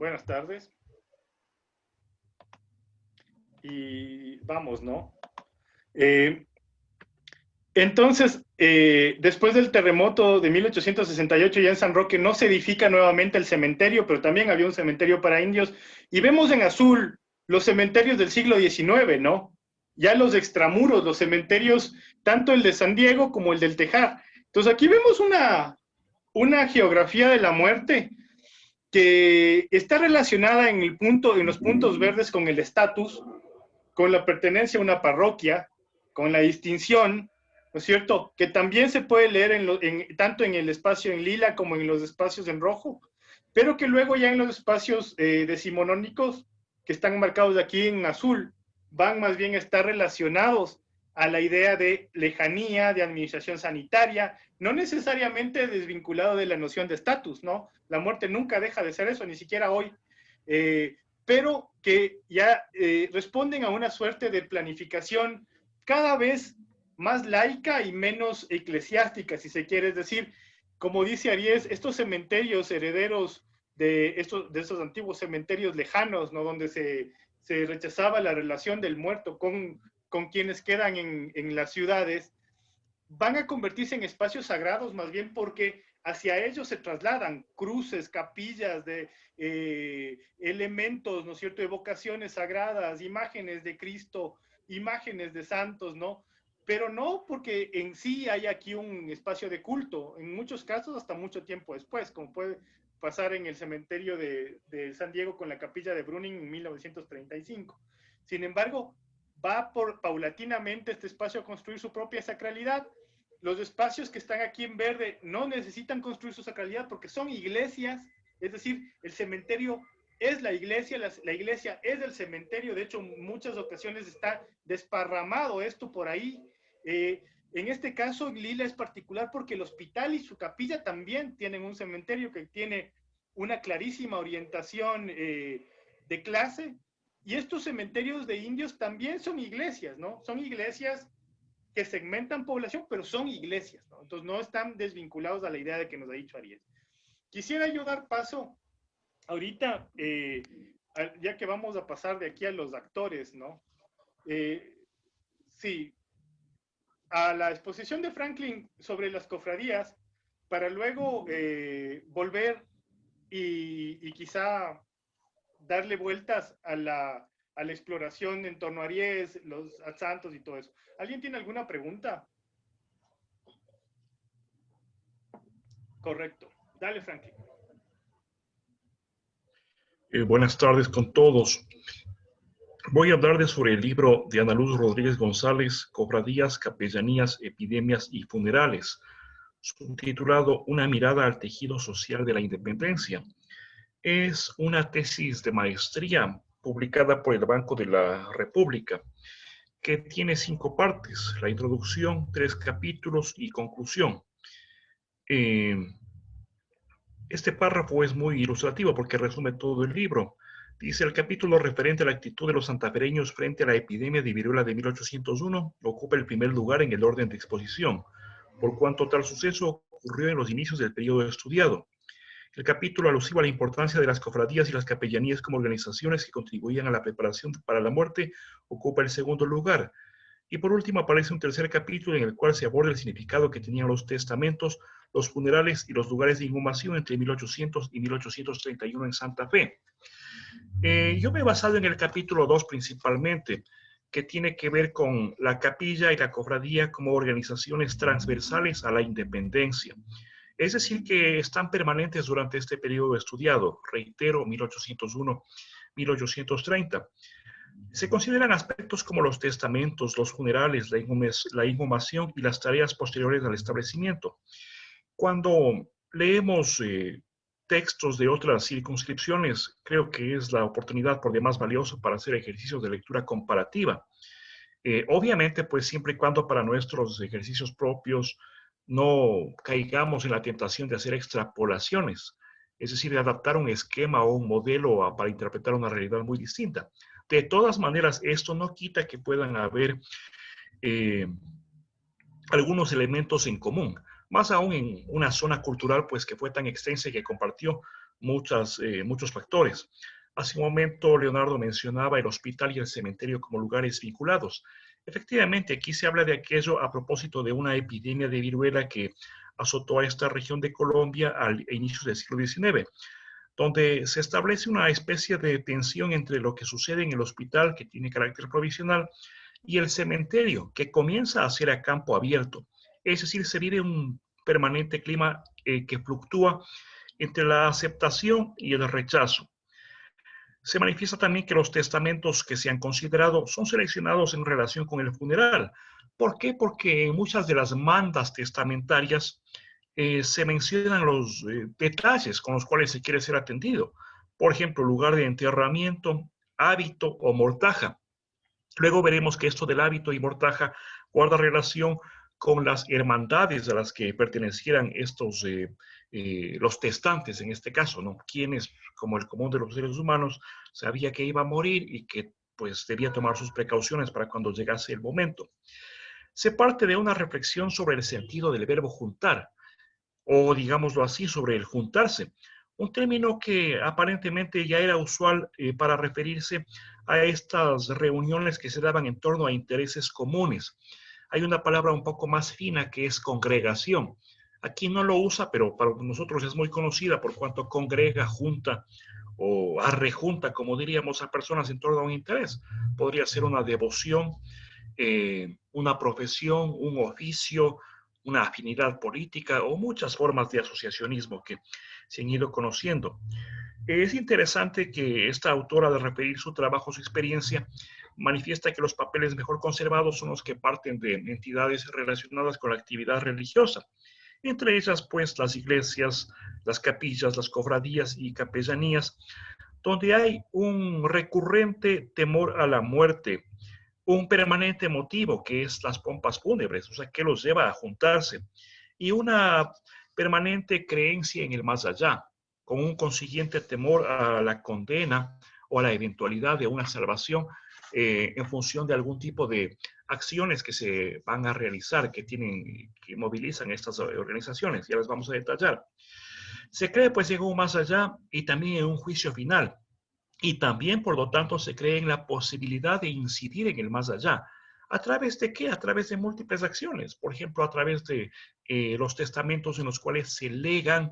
Buenas tardes. Y vamos, ¿no? Entonces, después del terremoto de 1868 ya en San Roque no se edifica nuevamente el cementerio, pero también había un cementerio para indios. Y vemos en azul los cementerios del siglo XIX, ¿no? Ya los extramuros, los cementerios, tanto el de San Diego como el del Tejar. Entonces aquí vemos una geografía de la muerte que está relacionada en los puntos verdes con el estatus, con la pertenencia a una parroquia, con la distinción, ¿no es cierto? Que también se puede leer tanto en el espacio en lila como en los espacios en rojo, pero que luego ya en los espacios decimonónicos, que están marcados aquí en azul, van más bien a estar relacionados a la idea de lejanía, de administración sanitaria, no necesariamente desvinculado de la noción de estatus, ¿no? La muerte nunca deja de ser eso, ni siquiera hoy. Pero que ya responden a una suerte de planificación cada vez más laica y menos eclesiástica, si se quiere. Es decir, como dice Aries, estos cementerios herederos de esos antiguos cementerios lejanos, ¿no? Donde se rechazaba la relación del muerto con quienes quedan en las ciudades, van a convertirse en espacios sagrados más bien porque hacia ellos se trasladan cruces, capillas de elementos, ¿no es cierto?, evocaciones sagradas, imágenes de Cristo, imágenes de santos, ¿no? Pero no porque en sí hay aquí un espacio de culto, en muchos casos hasta mucho tiempo después, como puede pasar en el cementerio de San Diego con la capilla de Bruning en 1935. Sin embargo, va paulatinamente este espacio a construir su propia sacralidad. Los espacios que están aquí en verde no necesitan construir su sacralidad porque son iglesias, es decir, el cementerio es la iglesia es el cementerio, de hecho en muchas ocasiones está desparramado esto por ahí. En este caso, Lila es particular porque el hospital y su capilla también tienen un cementerio que tiene una clarísima orientación de clase, y estos cementerios de indios también son iglesias, ¿no? Son iglesias que segmentan población, pero son iglesias, ¿no? Entonces no están desvinculados a la idea de que nos ha dicho Ariel. Quisiera yo dar paso ahorita, ya que vamos a pasar de aquí a los actores, ¿no? Sí, a la exposición de Franklin sobre las cofradías, para luego volver y quizá darle vueltas a la exploración en torno a Aries, los santos y todo eso. ¿Alguien tiene alguna pregunta? Correcto. Dale, Franklin. Buenas tardes con todos. Voy a hablarles sobre el libro de Ana Luz Rodríguez González, Cofradías, Capellanías, Epidemias y Funerales, subtitulado Una mirada al tejido social de la independencia. Es una tesis de maestría publicada por el Banco de la República, que tiene 5 partes: la introducción, 3 capítulos y conclusión. Este párrafo es muy ilustrativo porque resume todo el libro. Dice: el capítulo referente a la actitud de los santafereños frente a la epidemia de viruela de 1801 ocupa el primer lugar en el orden de exposición, por cuanto tal suceso ocurrió en los inicios del periodo estudiado. El capítulo alusivo a la importancia de las cofradías y las capellanías como organizaciones que contribuían a la preparación para la muerte ocupa el segundo lugar. Y por último aparece un tercer capítulo en el cual se aborda el significado que tenían los testamentos, los funerales y los lugares de inhumación entre 1800 y 1831 en Santa Fe. Yo me he basado en el capítulo 2 principalmente, que tiene que ver con la capilla y la cofradía como organizaciones transversales a la independencia. Es decir, que están permanentes durante este periodo estudiado, reitero, 1801-1830. Se consideran aspectos como los testamentos, los funerales, la inhumación y las tareas posteriores al establecimiento. Cuando leemos textos de otras circunscripciones, creo que es la oportunidad por demás valiosa para hacer ejercicios de lectura comparativa. Obviamente, pues siempre y cuando para nuestros ejercicios propios no caigamos en la tentación de hacer extrapolaciones, es decir, de adaptar un esquema o un modelo para interpretar una realidad muy distinta. De todas maneras, esto no quita que puedan haber algunos elementos en común, más aún en una zona cultural pues que fue tan extensa y que compartió muchos factores. Hace un momento Leonardo mencionaba el hospital y el cementerio como lugares vinculados. Efectivamente, aquí se habla de aquello a propósito de una epidemia de viruela que azotó a esta región de Colombia al inicio del siglo XIX, donde se establece una especie de tensión entre lo que sucede en el hospital, que tiene carácter provisional, y el cementerio, que comienza a ser a campo abierto. Es decir, se vive un permanente clima que fluctúa entre la aceptación y el rechazo. Se manifiesta también que los testamentos que se han considerado son seleccionados en relación con el funeral. ¿Por qué? Porque en muchas de las mandas testamentarias se mencionan los detalles con los cuales se quiere ser atendido. Por ejemplo, lugar de enterramiento, hábito o mortaja. Luego veremos que esto del hábito y mortaja guarda relación con las hermandades a las que pertenecieran los testantes en este caso, ¿no? Quienes, como el común de los seres humanos, sabía que iba a morir y que pues debía tomar sus precauciones para cuando llegase el momento. Se parte de una reflexión sobre el sentido del verbo juntar, o digámoslo así, sobre el juntarse, un término que aparentemente ya era usual para referirse a estas reuniones que se daban en torno a intereses comunes. Hay una palabra un poco más fina que es congregación. Aquí no lo usa, pero para nosotros es muy conocida por cuanto congrega, junta o arrejunta, como diríamos, a personas en torno a un interés. Podría ser una devoción, una profesión, un oficio, una afinidad política o muchas formas de asociacionismo que se han ido conociendo. Es interesante que esta autora, de referir su trabajo, su experiencia, manifiesta que los papeles mejor conservados son los que parten de entidades relacionadas con la actividad religiosa, entre ellas pues las iglesias, las capillas, las cofradías y capellanías, donde hay un recurrente temor a la muerte, un permanente motivo que es las pompas fúnebres, o sea, que los lleva a juntarse, y una permanente creencia en el más allá, con un consiguiente temor a la condena o a la eventualidad de una salvación en función de algún tipo de acciones que se van a realizar, que movilizan estas organizaciones. Ya las vamos a detallar. Se cree pues en un más allá y también en un juicio final. Y también, por lo tanto, se cree en la posibilidad de incidir en el más allá. ¿A través de qué? A través de múltiples acciones. Por ejemplo, a través de los testamentos en los cuales se legan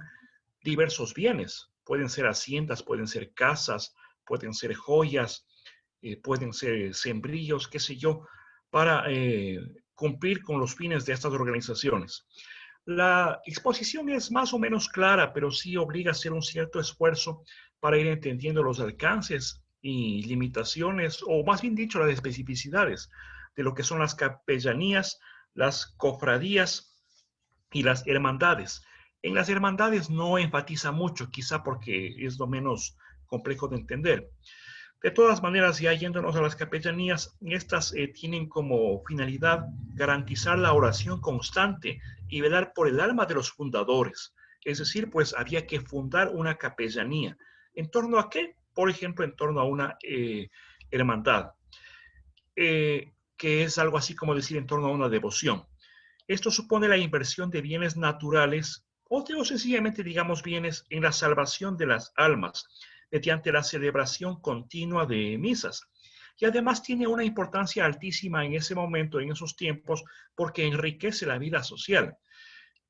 diversos bienes. Pueden ser haciendas, pueden ser casas, pueden ser joyas, pueden ser sembrillos, qué sé yo, para cumplir con los fines de estas organizaciones. La exposición es más o menos clara, pero sí obliga a hacer un cierto esfuerzo para ir entendiendo los alcances y limitaciones, o más bien dicho, las especificidades de lo que son las capellanías, las cofradías y las hermandades. En las hermandades no enfatiza mucho, quizá porque es lo menos complejo de entender. De todas maneras, ya yéndonos a las capellanías, estas tienen como finalidad garantizar la oración constante y velar por el alma de los fundadores. Es decir, pues había que fundar una capellanía. ¿En torno a qué? Por ejemplo, en torno a una hermandad, que es algo así como decir en torno a una devoción. Esto supone la inversión de bienes naturales o sencillamente, digamos, bienes en la salvación de las almas mediante la celebración continua de misas. Y además tiene una importancia altísima en ese momento, en esos tiempos, porque enriquece la vida social.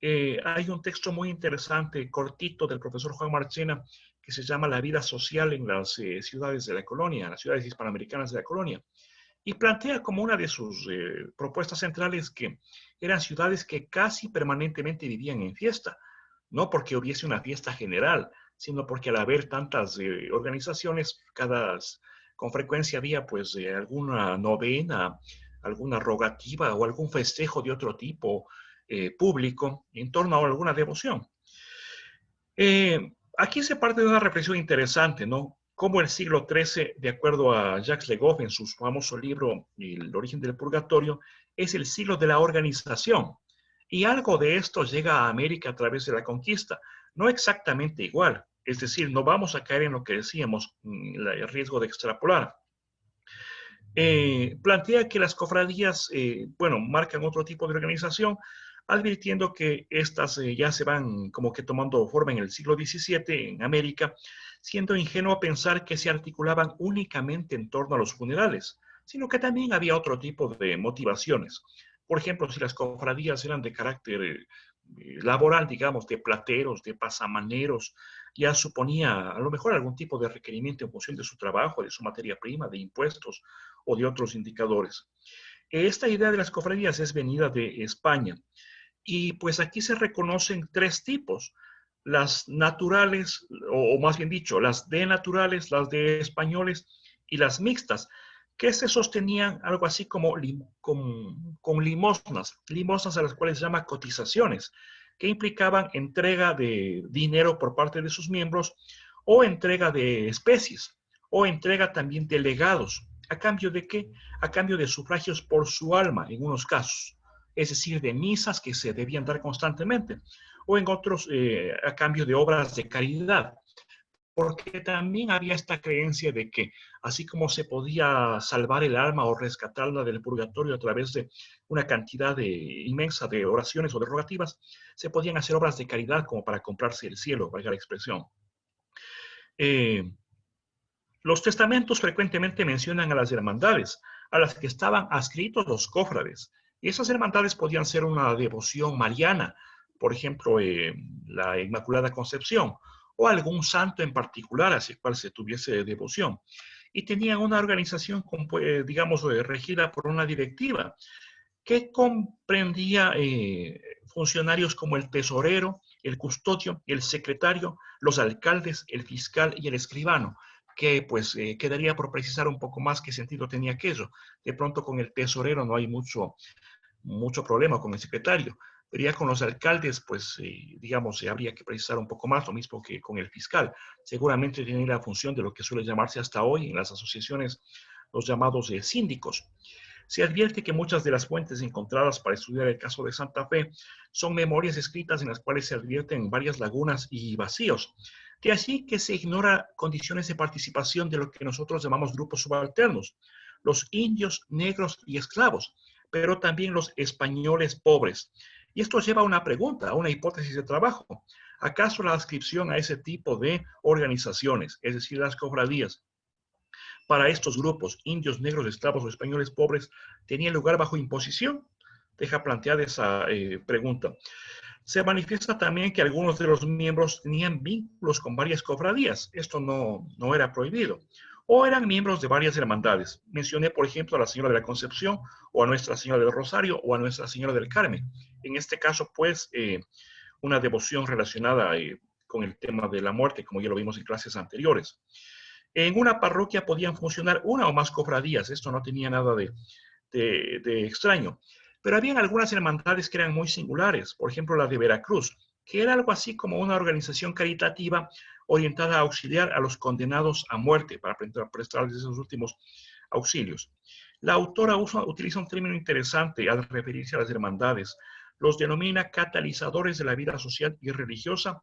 Hay un texto muy interesante, cortito, del profesor Juan Marchena, que se llama La vida social en las ciudades de la colonia, las ciudades hispanoamericanas de la colonia, y plantea como una de sus propuestas centrales que eran ciudades que casi permanentemente vivían en fiesta, no porque hubiese una fiesta general, sino porque al haber tantas organizaciones, con frecuencia había pues alguna novena, alguna rogativa o algún festejo de otro tipo público en torno a alguna devoción. Aquí se parte de una reflexión interesante, ¿no? Cómo el siglo XIII, de acuerdo a Jacques Le Goff en su famoso libro El origen del purgatorio, es el siglo de la organización. Y algo de esto llega a América a través de la conquista. No exactamente igual, es decir, no vamos a caer en lo que decíamos, el riesgo de extrapolar. Plantea que las cofradías, bueno, marcan otro tipo de organización, advirtiendo que estas ya se van como que tomando forma en el siglo XVII en América, siendo ingenuo pensar que se articulaban únicamente en torno a los funerales, sino que también había otro tipo de motivaciones. Por ejemplo, si las cofradías eran de carácter laboral, digamos, de plateros, de pasamaneros, ya suponía a lo mejor algún tipo de requerimiento en función de su trabajo, de su materia prima, de impuestos o de otros indicadores. Esta idea de las cofradías es venida de España y pues aquí se reconocen tres tipos: las naturales, o más bien dicho, las de naturales, las de españoles y las mixtas, que se sostenían algo así como con limosnas a las cuales se llama cotizaciones, que implicaban entrega de dinero por parte de sus miembros o entrega de especies o entrega también de legados. ¿A cambio de qué? A cambio de sufragios por su alma en unos casos, es decir, de misas que se debían dar constantemente, o en otros a cambio de obras de caridad, porque también había esta creencia de que así como se podía salvar el alma o rescatarla del purgatorio a través de una cantidad inmensa de oraciones o de rogativas, se podían hacer obras de caridad como para comprarse el cielo, valga la expresión. Eh, los testamentos frecuentemente mencionan a las hermandades, a las que estaban adscritos los cofrades. Y esas hermandades podían ser una devoción mariana, por ejemplo, la Inmaculada Concepción, o algún santo en particular hacia el cual se tuviese devoción. Y tenían una organización, digamos, regida por una directiva que comprendía funcionarios como el tesorero, el custodio, el secretario, los alcaldes, el fiscal y el escribano, que pues quedaría por precisar un poco más qué sentido tenía aquello. De pronto con el tesorero no hay mucho problema, con el secretario, pero ya con los alcaldes, pues digamos, habría que precisar un poco más, lo mismo que con el fiscal. Seguramente tiene la función de lo que suele llamarse hasta hoy en las asociaciones los llamados síndicos. Se advierte que muchas de las fuentes encontradas para estudiar el caso de Santa Fe son memorias escritas en las cuales se advierten varias lagunas y vacíos. De así que se ignora condiciones de participación de lo que nosotros llamamos grupos subalternos, los indios, negros y esclavos, pero también los españoles pobres. Y esto lleva a una pregunta, a una hipótesis de trabajo. ¿Acaso la adscripción a ese tipo de organizaciones, es decir, las cofradías, para estos grupos, indios, negros, esclavos o españoles pobres, tenía lugar bajo imposición? Deja planteada esa pregunta. Se manifiesta también que algunos de los miembros tenían vínculos con varias cofradías. Esto no era prohibido. O eran miembros de varias hermandades. Mencioné, por ejemplo, a la Señora de la Concepción, o a Nuestra Señora del Rosario, o a Nuestra Señora del Carmen. En este caso, pues, una devoción relacionada con el tema de la muerte, como ya lo vimos en clases anteriores. En una parroquia podían funcionar una o más cofradías, esto no tenía nada de extraño. Pero habían algunas hermandades que eran muy singulares, por ejemplo la de Veracruz, que era algo así como una organización caritativa orientada a auxiliar a los condenados a muerte para prestarles esos últimos auxilios. La autora utiliza un término interesante al referirse a las hermandades. Los denomina catalizadores de la vida social y religiosa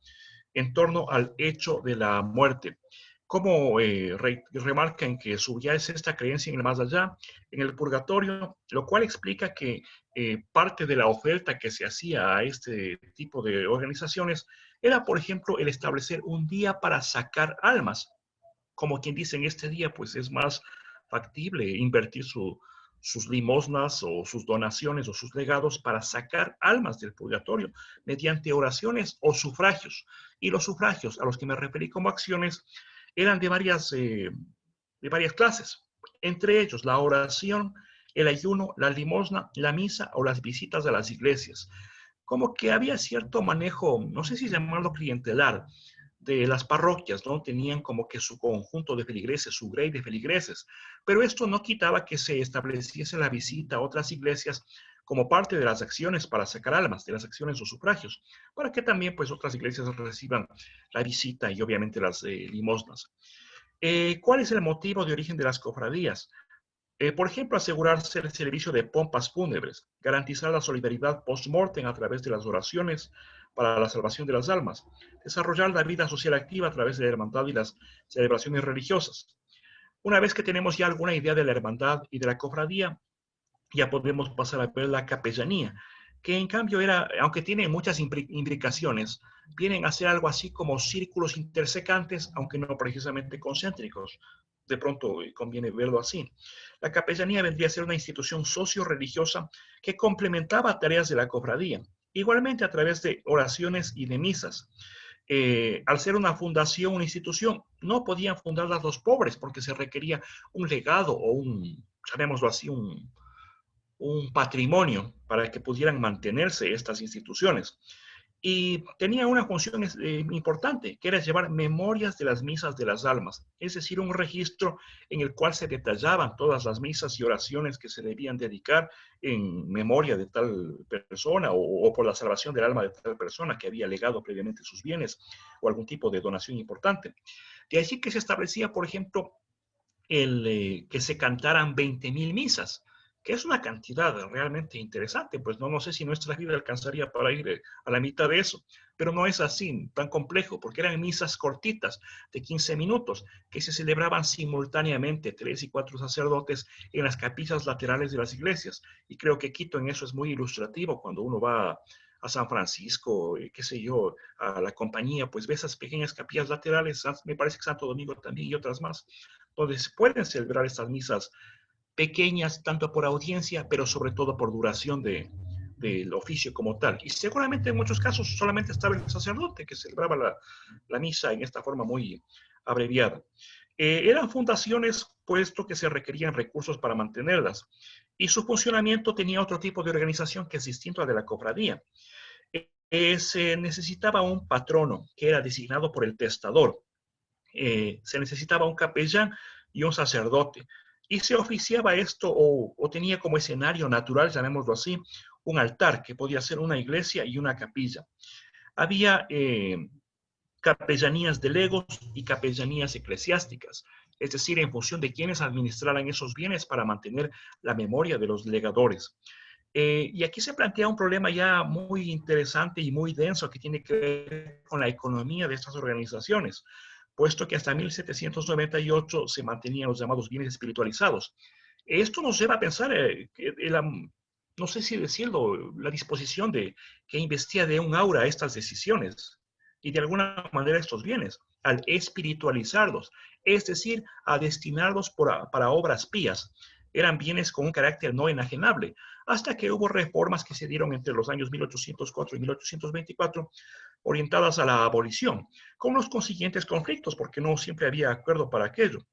en torno al hecho de la muerte. Como remarcan que subyace esta creencia en el más allá, en el purgatorio, lo cual explica que parte de la oferta que se hacía a este tipo de organizaciones era, por ejemplo, el establecer un día para sacar almas. Como quien dice, en este día, pues es más factible invertir sus limosnas o sus donaciones o sus legados para sacar almas del purgatorio mediante oraciones o sufragios. Y los sufragios a los que me referí como acciones eran de varias clases, entre ellos la oración, el ayuno, la limosna, la misa o las visitas a las iglesias. Como que había cierto manejo, no sé si llamarlo clientelar, de las parroquias, ¿no? Tenían como que su conjunto de feligreses, su grey de feligreses, pero esto no quitaba que se estableciese la visita a otras iglesias como parte de las acciones para sacar almas, de las acciones o sufragios, para que también pues otras iglesias reciban la visita y obviamente las limosnas. ¿Cuál es el motivo de origen de las cofradías? Por ejemplo, asegurarse el servicio de pompas fúnebres, garantizar la solidaridad post-mortem a través de las oraciones para la salvación de las almas, desarrollar la vida social activa a través de la hermandad y las celebraciones religiosas. Una vez que tenemos ya alguna idea de la hermandad y de la cofradía, ya podemos pasar a ver la capellanía. que en cambio era, aunque tiene muchas imbricaciones, vienen a ser algo así como círculos intersecantes, aunque no precisamente concéntricos. De pronto conviene verlo así. La capellanía vendría a ser una institución socio-religiosa que complementaba tareas de la cofradía, igualmente a través de oraciones y de misas. Al ser una fundación, una institución, no podían fundarlas los pobres porque se requería un legado o llamémoslo así, un patrimonio para que pudieran mantenerse estas instituciones. Y tenía una función importante, que era llevar memorias de las misas de las almas, es decir, un registro en el cual se detallaban todas las misas y oraciones que se debían dedicar en memoria de tal persona o por la salvación del alma de tal persona que había legado previamente sus bienes o algún tipo de donación importante. De allí que se establecía, por ejemplo, que se cantaran 20.000 misas, que es una cantidad realmente interesante, pues no sé si nuestra vida alcanzaría para ir a la mitad de eso, pero no es así tan complejo, porque eran misas cortitas de 15 minutos que se celebraban simultáneamente 3 y 4 sacerdotes en las capillas laterales de las iglesias. Y creo que Quito en eso es muy ilustrativo cuando uno va a San Francisco, qué sé yo, a la Compañía, pues ve esas pequeñas capillas laterales, me parece que Santo Domingo también y otras más, donde se pueden celebrar estas misas pequeñas, tanto por audiencia, pero sobre todo por duración del oficio como tal. Y seguramente en muchos casos solamente estaba el sacerdote que celebraba la misa en esta forma muy abreviada. Eran fundaciones, puesto que se requerían recursos para mantenerlas, y su funcionamiento tenía otro tipo de organización que es distinto a de la cofradía. Se necesitaba un patrono que era designado por el testador. Se necesitaba un capellán y un sacerdote. Y se oficiaba esto o tenía como escenario natural, llamémoslo así, un altar que podía ser una iglesia y una capilla. Había capellanías de legos y capellanías eclesiásticas, es decir, en función de quienes administraran esos bienes para mantener la memoria de los legadores. Y aquí se plantea un problema ya muy interesante y muy denso que tiene que ver con la economía de estas organizaciones, puesto que hasta 1798 se mantenían los llamados bienes espiritualizados. Esto nos lleva a pensar que no sé si decirlo, la disposición de que investía de un aura a estas decisiones y de alguna manera estos bienes, al espiritualizarlos, es decir, a destinarlos para obras pías. Eran bienes con un carácter no enajenable, hasta que hubo reformas que se dieron entre los años 1804 y 1824, orientadas a la abolición, con los consiguientes conflictos, porque no siempre había acuerdo para aquello.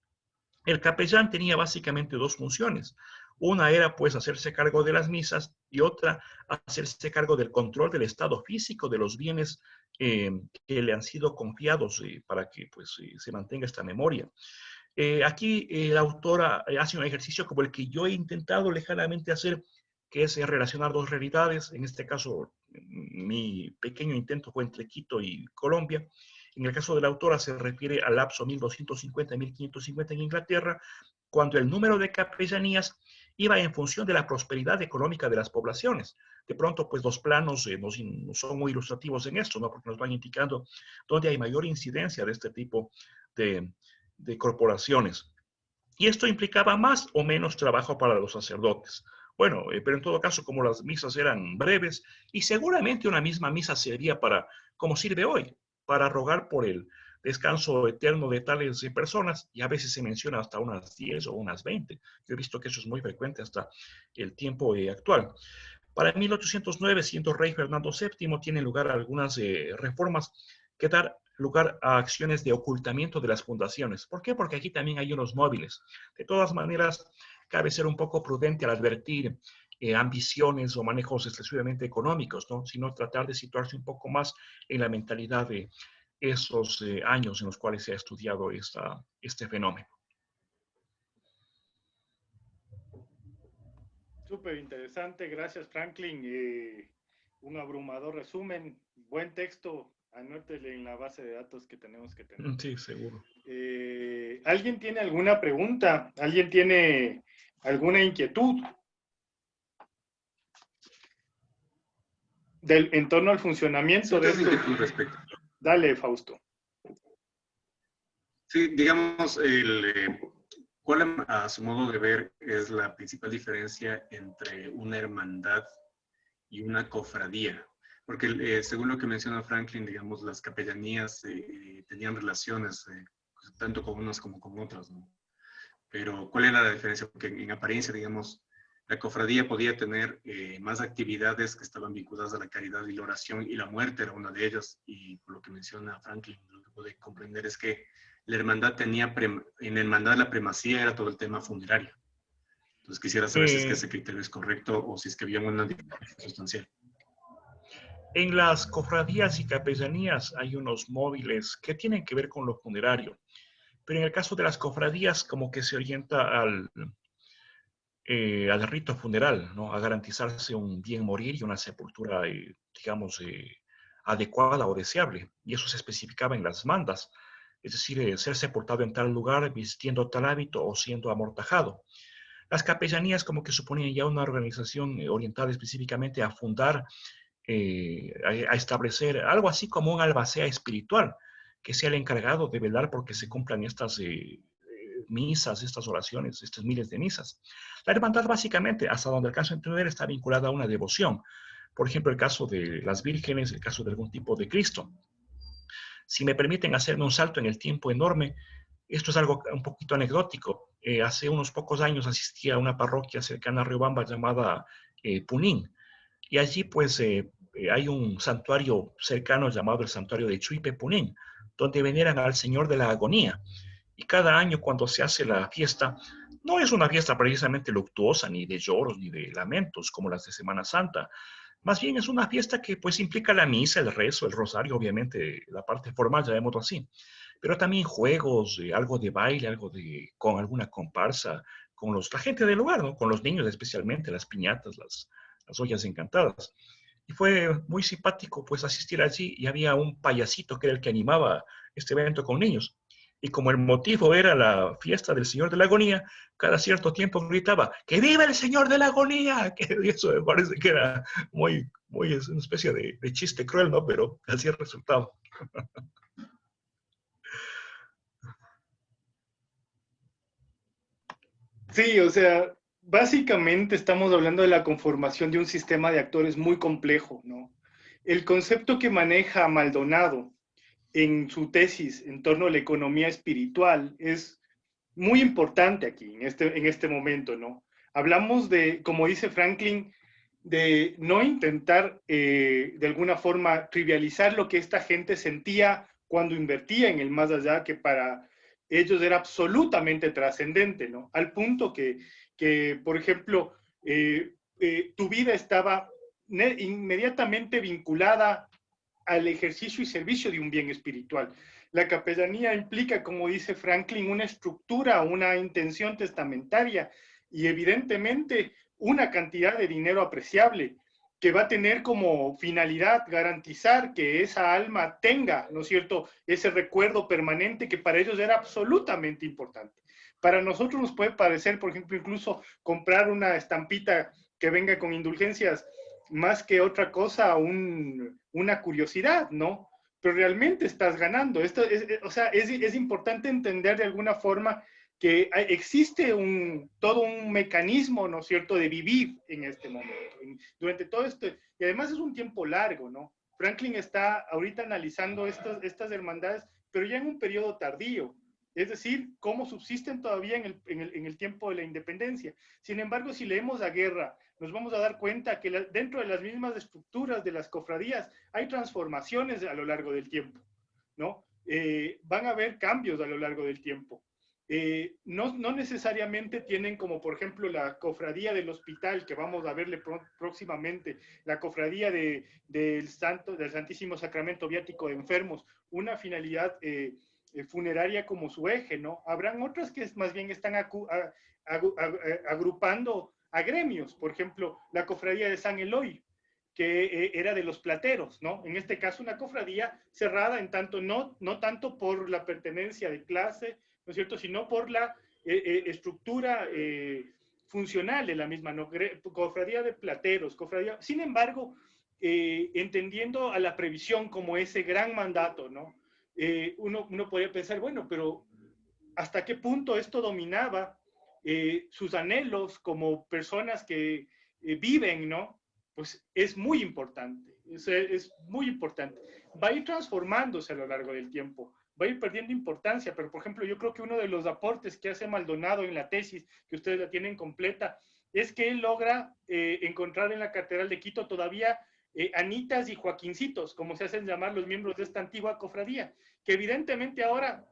El capellán tenía básicamente dos funciones. Una era pues hacerse cargo de las misas y otra hacerse cargo del control del estado físico de los bienes que le han sido confiados para que pues se mantenga esta memoria. Aquí la autora hace un ejercicio como el que yo he intentado lejanamente hacer, que es relacionar dos realidades. En este caso, mi pequeño intento fue entre Quito y Colombia. En el caso de la autora se refiere al lapso 1250-1550 en Inglaterra, cuando el número de capellanías iba en función de la prosperidad económica de las poblaciones. De pronto, pues los planos no son muy ilustrativos en esto, ¿no? Porque nos van indicando dónde hay mayor incidencia de este tipo de corporaciones. Y esto implicaba más o menos trabajo para los sacerdotes. Bueno, pero en todo caso, como las misas eran breves, y seguramente una misma misa servía para, como sirve hoy, para rogar por el descanso eterno de tales personas, y a veces se menciona hasta unas 10 o unas 20. Yo he visto que eso es muy frecuente hasta el tiempo actual. Para 1809, siendo rey Fernando VII, tienen lugar algunas reformas que dan lugar a acciones de ocultamiento de las fundaciones. ¿Por qué? Porque aquí también hay unos móviles. De todas maneras, cabe ser un poco prudente al advertir ambiciones o manejos excesivamente económicos, ¿no? Sino tratar de situarse un poco más en la mentalidad de esos años en los cuales se ha estudiado este fenómeno. Súper interesante, gracias Franklin. Un abrumador resumen, buen texto, anótele en la base de datos que tenemos que tener. Sí, seguro. ¿Alguien tiene alguna pregunta? ¿Alguien tiene alguna inquietud en torno al funcionamiento de esto? Respecto. Dale, Fausto. Sí, digamos, ¿cuál a su modo de ver es la principal diferencia entre una hermandad y una cofradía. Porque según lo que menciona Franklin, digamos, las capellanías tenían relaciones tanto con unas como con otras, ¿no? Pero ¿cuál era la diferencia? Porque en apariencia, digamos, la cofradía podía tener más actividades que estaban vinculadas a la caridad y la oración, y la muerte era una de ellas. Y por lo que menciona Franklin, lo que puede comprender es que la hermandad tenía, en la hermandad la primacía era todo el tema funerario. Entonces quisiera saber si es que ese criterio es correcto o si es que había una diferencia sustancial. En las cofradías y capellanías hay unos móviles que tienen que ver con lo funerario, pero en el caso de las cofradías como que se orienta al rito funeral, ¿no? A garantizarse un bien morir y una sepultura, digamos, adecuada o deseable. Y eso se especificaba en las mandas, es decir, ser sepultado en tal lugar, vistiendo tal hábito o siendo amortajado. Las capellanías como que suponían ya una organización orientada específicamente a fundar, a establecer algo así como un albacea espiritual, que sea el encargado de velar porque se cumplan estas misas, estas oraciones, estas miles de misas. La hermandad básicamente, hasta donde alcanzo a entender, está vinculada a una devoción. Por ejemplo, el caso de las vírgenes, el caso de algún tipo de Cristo. Si me permiten hacerme un salto en el tiempo enorme, esto es algo un poquito anecdótico. Hace unos pocos años asistí a una parroquia cercana a Riobamba llamada Punín. Y allí pues hay un santuario cercano llamado el santuario de Chuipe Punín, donde veneran al Señor de la Agonía. Y cada año cuando se hace la fiesta, no es una fiesta precisamente luctuosa, ni de lloros, ni de lamentos, como las de Semana Santa. Más bien es una fiesta que pues implica la misa, el rezo, el rosario, obviamente la parte formal, llamémoslo así. Pero también juegos, algo de baile, algo de, con alguna comparsa, con la gente del lugar, ¿no? Con los niños especialmente, las piñatas, las ollas encantadas. Y fue muy simpático pues asistir allí y había un payasito que era el que animaba este evento con niños. Y como el motivo era la fiesta del Señor de la Agonía, cada cierto tiempo gritaba, ¡que viva el Señor de la Agonía! Que eso me parece que era es una especie de chiste cruel, ¿no? Pero así el resultado. Sí, o sea, básicamente estamos hablando de la conformación de un sistema de actores muy complejo, ¿no? El concepto que maneja Maldonado en su tesis en torno a la economía espiritual es muy importante aquí, en este momento, ¿no? Hablamos de, como dice Franklin, de no intentar de alguna forma trivializar lo que esta gente sentía cuando invertía en el más allá, que para ellos era absolutamente trascendente, ¿no? Al punto que por ejemplo, tu vida estaba inmediatamente vinculada al ejercicio y servicio de un bien espiritual. La capellanía implica, como dice Franklin, una estructura, una intención testamentaria y evidentemente una cantidad de dinero apreciable que va a tener como finalidad garantizar que esa alma tenga, ¿no es cierto?, ese recuerdo permanente que para ellos era absolutamente importante. Para nosotros nos puede parecer, por ejemplo, incluso comprar una estampita que venga con indulgencias más que otra cosa, una curiosidad, ¿no? Pero realmente estás ganando. O sea, es importante entender de alguna forma que existe todo un mecanismo, ¿no es cierto?, de vivir en este momento, durante todo esto, y además es un tiempo largo, ¿no? Franklin está ahorita analizando estas hermandades, pero ya en un periodo tardío, es decir, cómo subsisten todavía en el tiempo de la independencia. Sin embargo, si leemos a Guerra, nos vamos a dar cuenta que dentro de las mismas estructuras de las cofradías hay transformaciones a lo largo del tiempo, ¿no? Van a haber cambios a lo largo del tiempo. No necesariamente tienen como, por ejemplo, la cofradía del hospital, que vamos a verle próximamente, la cofradía del Santísimo Sacramento Viático de Enfermos, una finalidad funeraria como su eje, ¿no? Habrán otras que más bien están agrupando a gremios, por ejemplo, la cofradía de San Eloy, que era de los plateros, ¿no? En este caso, una cofradía cerrada, en tanto no tanto por la pertenencia de clase, ¿no es cierto?, sino por la estructura funcional de la misma, ¿no? Cofradía de plateros, cofradía. Sin embargo, entendiendo a la previsión como ese gran mandato, ¿no? Uno podría pensar, bueno, pero ¿hasta qué punto esto dominaba sus anhelos como personas que viven, ¿no?, pues es muy importante, es muy importante. Va a ir transformándose a lo largo del tiempo, va a ir perdiendo importancia, pero por ejemplo yo creo que uno de los aportes que hace Maldonado en la tesis, que ustedes la tienen completa, es que él logra encontrar en la Catedral de Quito todavía Anitas y Joaquincitos, como se hacen llamar los miembros de esta antigua cofradía, que evidentemente ahora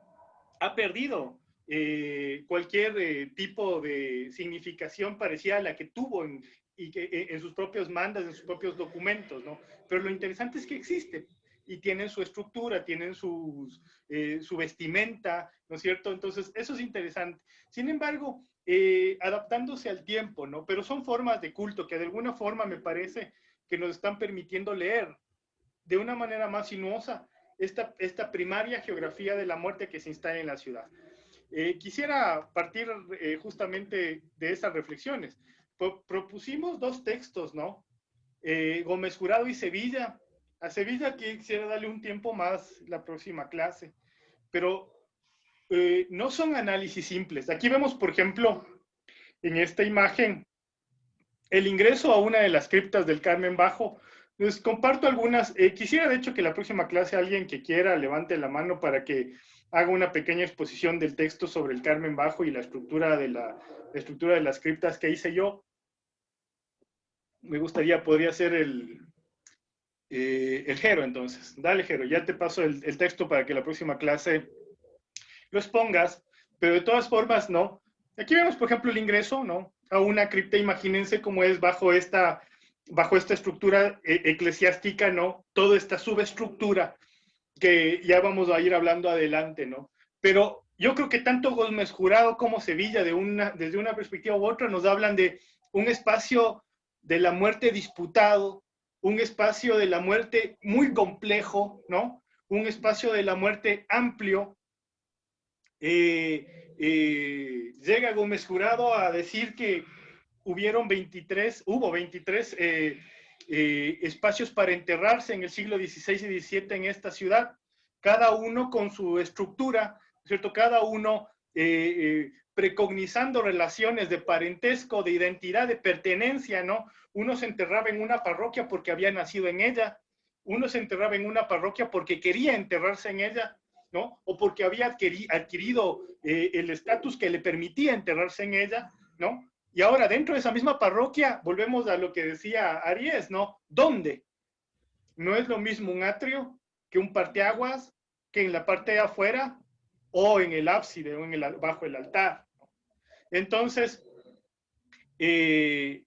ha perdido cualquier tipo de significación parecida a la que tuvo en sus propios mandas, en sus propios documentos, ¿no? Pero lo interesante es que existe y tienen su estructura, tienen su vestimenta, ¿no es cierto? Entonces, eso es interesante. Sin embargo, adaptándose al tiempo, ¿no? Pero son formas de culto que de alguna forma me parece que nos están permitiendo leer de una manera más sinuosa esta primaria geografía de la muerte que se instala en la ciudad. Quisiera partir justamente de esas reflexiones. Propusimos dos textos, ¿no? Gómez Jurado y Sevilla. A Sevilla quisiera darle un tiempo más la próxima clase, pero no son análisis simples. Aquí vemos, por ejemplo, en esta imagen, el ingreso a una de las criptas del Carmen Bajo. Les comparto algunas. Quisiera, de hecho, que la próxima clase alguien que quiera levante la mano para que haga una pequeña exposición del texto sobre el Carmen Bajo y la estructura de las criptas que hice yo. Me gustaría, podría ser el Jero, entonces. Dale, Jero, ya te paso el texto para que la próxima clase lo expongas, pero de todas formas, ¿no? Aquí vemos, por ejemplo, el ingreso, ¿no? A una cripta, imagínense cómo es bajo esta estructura eclesiástica, ¿no? Toda esta subestructura que ya vamos a ir hablando adelante, ¿no? Pero yo creo que tanto Gómez Jurado como Sevilla, desde una perspectiva u otra, nos hablan de un espacio de la muerte disputado, un espacio de la muerte muy complejo, ¿no? Un espacio de la muerte amplio. Llega Gómez Jurado a decir que hubo 23 espacios para enterrarse en el siglo XVI y XVII en esta ciudad, cada uno con su estructura, ¿cierto? Cada uno precognizando relaciones de parentesco, de identidad, de pertenencia, ¿no? Uno se enterraba en una parroquia porque había nacido en ella, uno se enterraba en una parroquia porque quería enterrarse en ella, ¿no? O porque había adquirido el estatus que le permitía enterrarse en ella, ¿no? Y ahora, dentro de esa misma parroquia, volvemos a lo que decía Aries, ¿no? ¿Dónde? No es lo mismo un atrio que un parteaguas, que en la parte de afuera, o en el ábside, o bajo el altar. Entonces,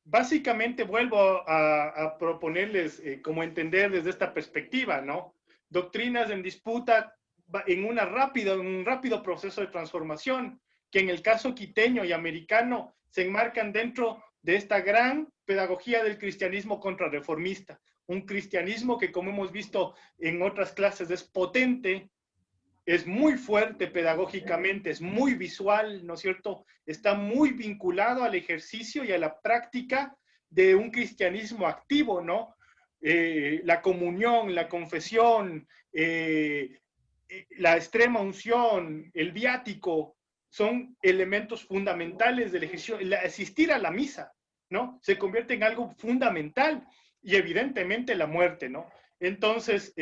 básicamente vuelvo a proponerles cómo entender desde esta perspectiva, ¿no? Doctrinas en disputa en un rápido proceso de transformación, que en el caso quiteño y americano se enmarcan dentro de esta gran pedagogía del cristianismo contrarreformista, un cristianismo que, como hemos visto en otras clases, es potente, es muy fuerte pedagógicamente, es muy visual, ¿no es cierto? Está muy vinculado al ejercicio y a la práctica de un cristianismo activo, ¿no? La comunión, la confesión, la extrema unción, el viático, son elementos fundamentales del ejercicio. El asistir a la misa, ¿no? Se convierte en algo fundamental y evidentemente la muerte, ¿no? Entonces,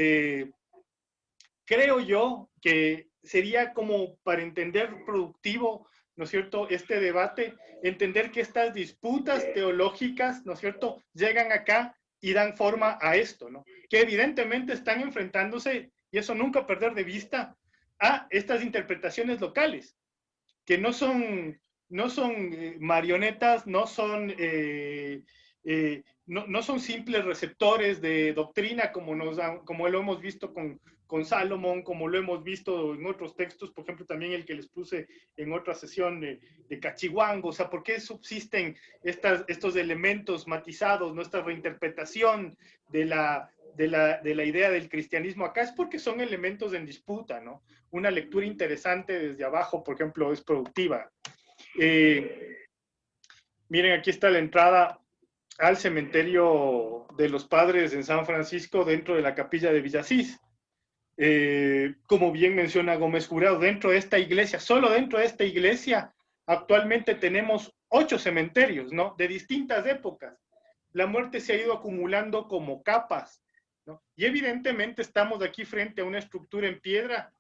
creo yo que sería como para entender productivo, ¿no es cierto?, este debate, entender que estas disputas teológicas, ¿no es cierto?, llegan acá y dan forma a esto, ¿no? Que evidentemente están enfrentándose, y eso nunca perder de vista, a estas interpretaciones locales, que no son marionetas, no son simples receptores de doctrina como lo hemos visto con Salomón, como lo hemos visto en otros textos, por ejemplo, también el que les puse en otra sesión de Cachihuango. O sea, ¿por qué subsisten estos elementos matizados, nuestra reinterpretación de la idea del cristianismo acá? Es porque son elementos en disputa, ¿no? Una lectura interesante desde abajo, por ejemplo, es productiva. Miren, aquí está la entrada al cementerio de los padres en San Francisco, dentro de la capilla de Villasís. Como bien menciona Gómez Jurado, dentro de esta iglesia, solo dentro de esta iglesia, actualmente tenemos 8 cementerios, ¿no? De distintas épocas. la muerte se ha ido acumulando como capas, ¿no? Y evidentemente estamos aquí frente a una estructura en piedra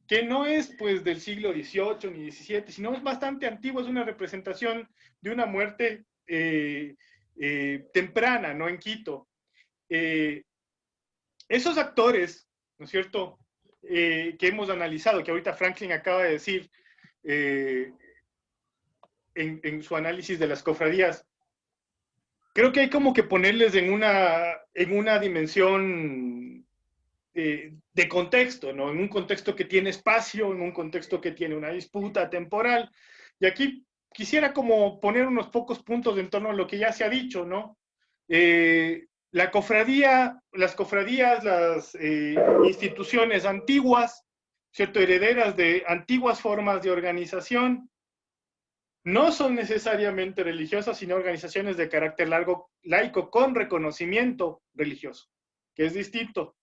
que no es pues del siglo XVIII ni XVII, sino es bastante antiguo, es una representación de una muerte temprana, ¿no? En Quito. Esos actores, ¿no es cierto?, que hemos analizado, que ahorita Franklin acaba de decir en su análisis de las cofradías, creo que hay como que ponerles en una dimensión de contexto, ¿no? En un contexto que tiene espacio, en un contexto que tiene una disputa temporal. Y aquí quisiera como poner unos pocos puntos en torno a lo que ya se ha dicho, ¿no? La cofradía, las cofradías, las instituciones antiguas, ¿cierto? Herederas de antiguas formas de organización, no son necesariamente religiosas, sino organizaciones de carácter laico con reconocimiento religioso, que es distinto.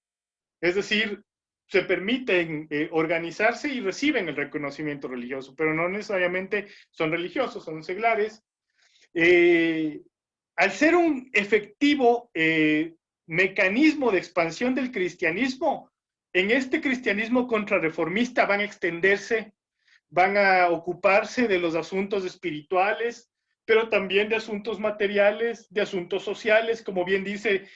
Es decir, se permiten organizarse y reciben el reconocimiento religioso, pero no necesariamente son religiosos, son seglares. Al ser un efectivo mecanismo de expansión del cristianismo, en este cristianismo contrarreformista van a extenderse, van a ocuparse de los asuntos espirituales, pero también de asuntos materiales, de asuntos sociales, como bien dice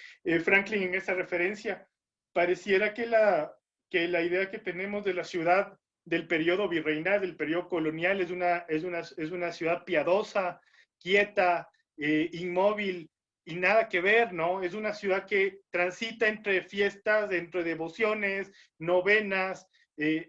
Franklin en esa referencia. Pareciera que la idea que tenemos de la ciudad del periodo virreinal, del periodo colonial, es una ciudad piadosa, quieta, inmóvil y nada que ver, ¿no? Es una ciudad que transita entre fiestas, entre devociones, novenas.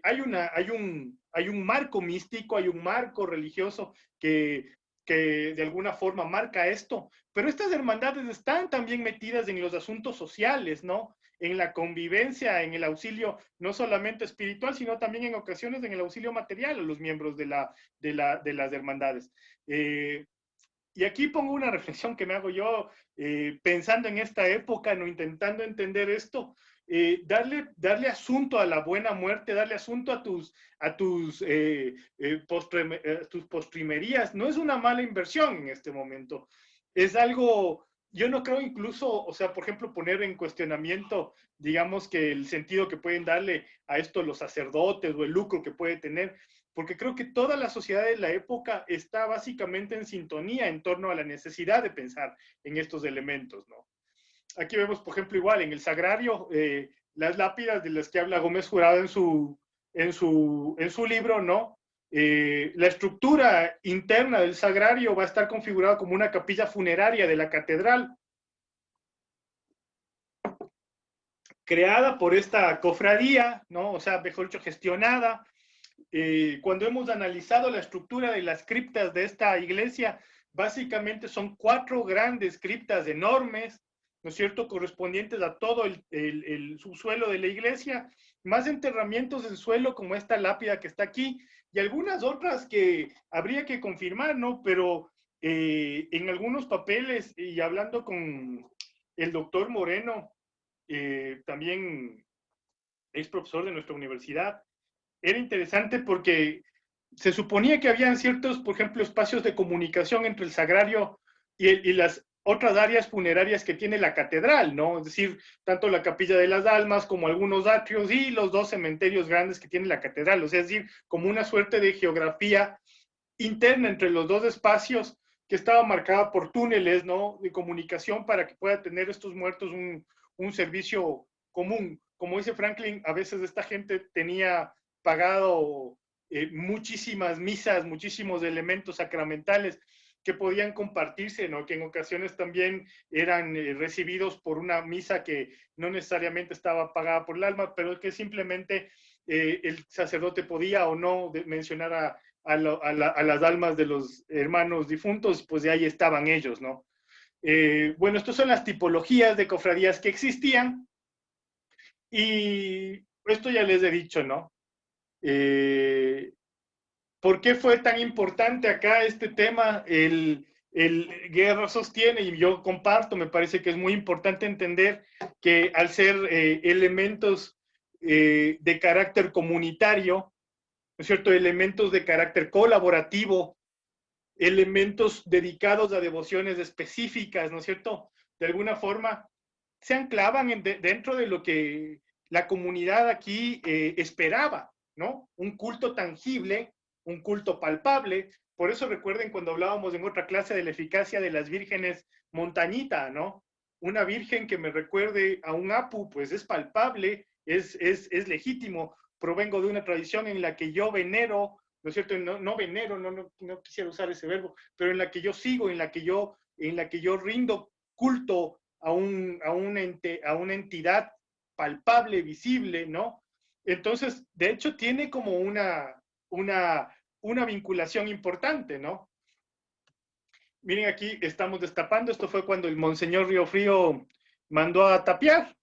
Hay un marco místico, hay un marco religioso que de alguna forma marca esto, pero estas hermandades están también metidas en los asuntos sociales, ¿no? En la convivencia, en el auxilio no solamente espiritual, sino también en ocasiones en el auxilio material a los miembros de las hermandades. Y aquí pongo una reflexión que me hago yo pensando en esta época, ¿no? Intentando entender esto. Darle asunto a la buena muerte, darle asunto a tus postrimerías, no es una mala inversión en este momento. Es algo, yo no creo incluso, o sea, por ejemplo, poner en cuestionamiento, digamos, que el sentido que pueden darle a esto los sacerdotes o el lucro que puede tener, porque creo que toda la sociedad de la época está básicamente en sintonía en torno a la necesidad de pensar en estos elementos, ¿no? Aquí vemos, por ejemplo, igual en el sagrario, las lápidas de las que habla Gómez Jurado en su libro, ¿no? La estructura interna del sagrario va a estar configurada como una capilla funeraria de la catedral, creada por esta cofradía, ¿no? O sea, mejor dicho, gestionada. Cuando hemos analizado la estructura de las criptas de esta iglesia, básicamente son 4 grandes criptas enormes, ¿no es cierto?, correspondientes a todo el subsuelo de la iglesia, más enterramientos en suelo como esta lápida que está aquí, y algunas otras que habría que confirmar, ¿no? Pero en algunos papeles, y hablando con el doctor Moreno, también es profesor de nuestra universidad, era interesante porque se suponía que habían ciertos, por ejemplo, espacios de comunicación entre el sagrario y las otras áreas funerarias que tiene la catedral, ¿no? Es decir, tanto la capilla de las almas como algunos atrios y los 2 cementerios grandes que tiene la catedral, o sea, es decir, como una suerte de geografía interna entre los 2 espacios que estaba marcada por túneles, ¿no?, de comunicación para que pueda tener estos muertos un servicio común. Como dice Franklin, a veces esta gente tenía pagado muchísimas misas, muchísimos elementos sacramentales que podían compartirse, ¿no? Que en ocasiones también eran recibidos por una misa que no necesariamente estaba pagada por el alma, pero que simplemente el sacerdote podía o no mencionar a las almas de los hermanos difuntos, pues de ahí estaban ellos, ¿no? Bueno, estas son las tipologías de cofradías que existían, y esto ya les he dicho, ¿no? ¿Por qué fue tan importante acá este tema? El Guerra sostiene, y yo comparto, me parece que es muy importante entender que al ser elementos de carácter comunitario, ¿no es cierto?, elementos de carácter colaborativo, elementos dedicados a devociones específicas, ¿no es cierto?, de alguna forma, se anclaban dentro de lo que la comunidad aquí esperaba, ¿no? Un culto tangible, un culto palpable. Por eso recuerden cuando hablábamos en otra clase de la eficacia de las vírgenes montañita, ¿no? Una virgen que me recuerde a un apu, pues es palpable, es legítimo. Provengo de una tradición en la que yo venero, ¿no es cierto? No venero, no quisiera usar ese verbo, pero en la que yo sigo, en la que yo rindo culto a una entidad palpable, visible, ¿no? Entonces, de hecho, tiene como una vinculación importante, ¿no? Miren, aquí estamos destapando, esto fue cuando el Monseñor Riofrío mandó a tapiar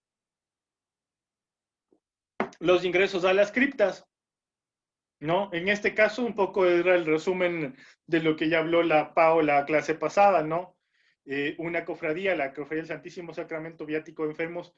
los ingresos a las criptas, ¿no? En este caso, un poco era el resumen de lo que ya habló la Pao la clase pasada, ¿no? Una cofradía, la Cofradía del Santísimo Sacramento Viático de Enfermos,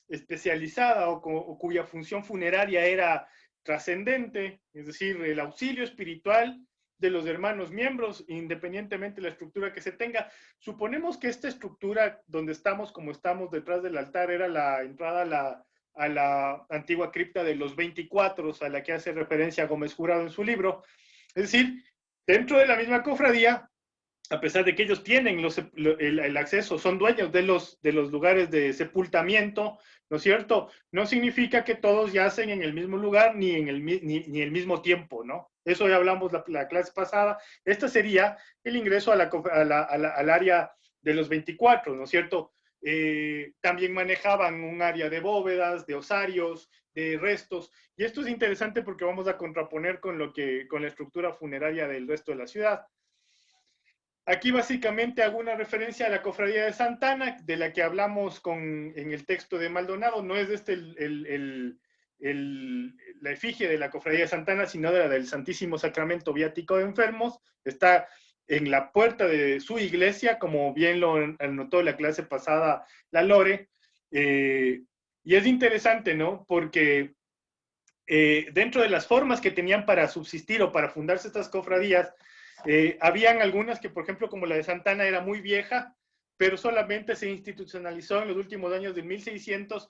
especializada o cuya función funeraria era trascendente, es decir, el auxilio espiritual de los hermanos miembros, independientemente de la estructura que se tenga. Suponemos que esta estructura donde estamos, como estamos detrás del altar, era la entrada a la antigua cripta de los 24, a la que hace referencia Gómez Jurado en su libro. Es decir, dentro de la misma cofradía, a pesar de que ellos tienen el acceso, son dueños de los lugares de sepultamiento, ¿no es cierto? No significa que todos yacen en el mismo lugar ni el mismo tiempo, ¿no? Eso ya hablamos la clase pasada. Esta sería el ingreso al área de los 24, ¿no es cierto? También manejaban un área de bóvedas, de osarios, de restos, y esto es interesante porque vamos a contraponer con la estructura funeraria del resto de la ciudad. Aquí básicamente hago una referencia a la Cofradía de Santana, de la que hablamos en el texto de Maldonado. No es la efigie de la Cofradía de Santana, sino de la del Santísimo Sacramento Viático de Enfermos. Está en la puerta de su iglesia, como bien lo anotó la clase pasada la Lore. Y es interesante, ¿no? Porque dentro de las formas que tenían para subsistir o para fundarse estas cofradías, habían algunas que, por ejemplo, como la de Santana, era muy vieja, pero solamente se institucionalizó en los últimos años de 1600,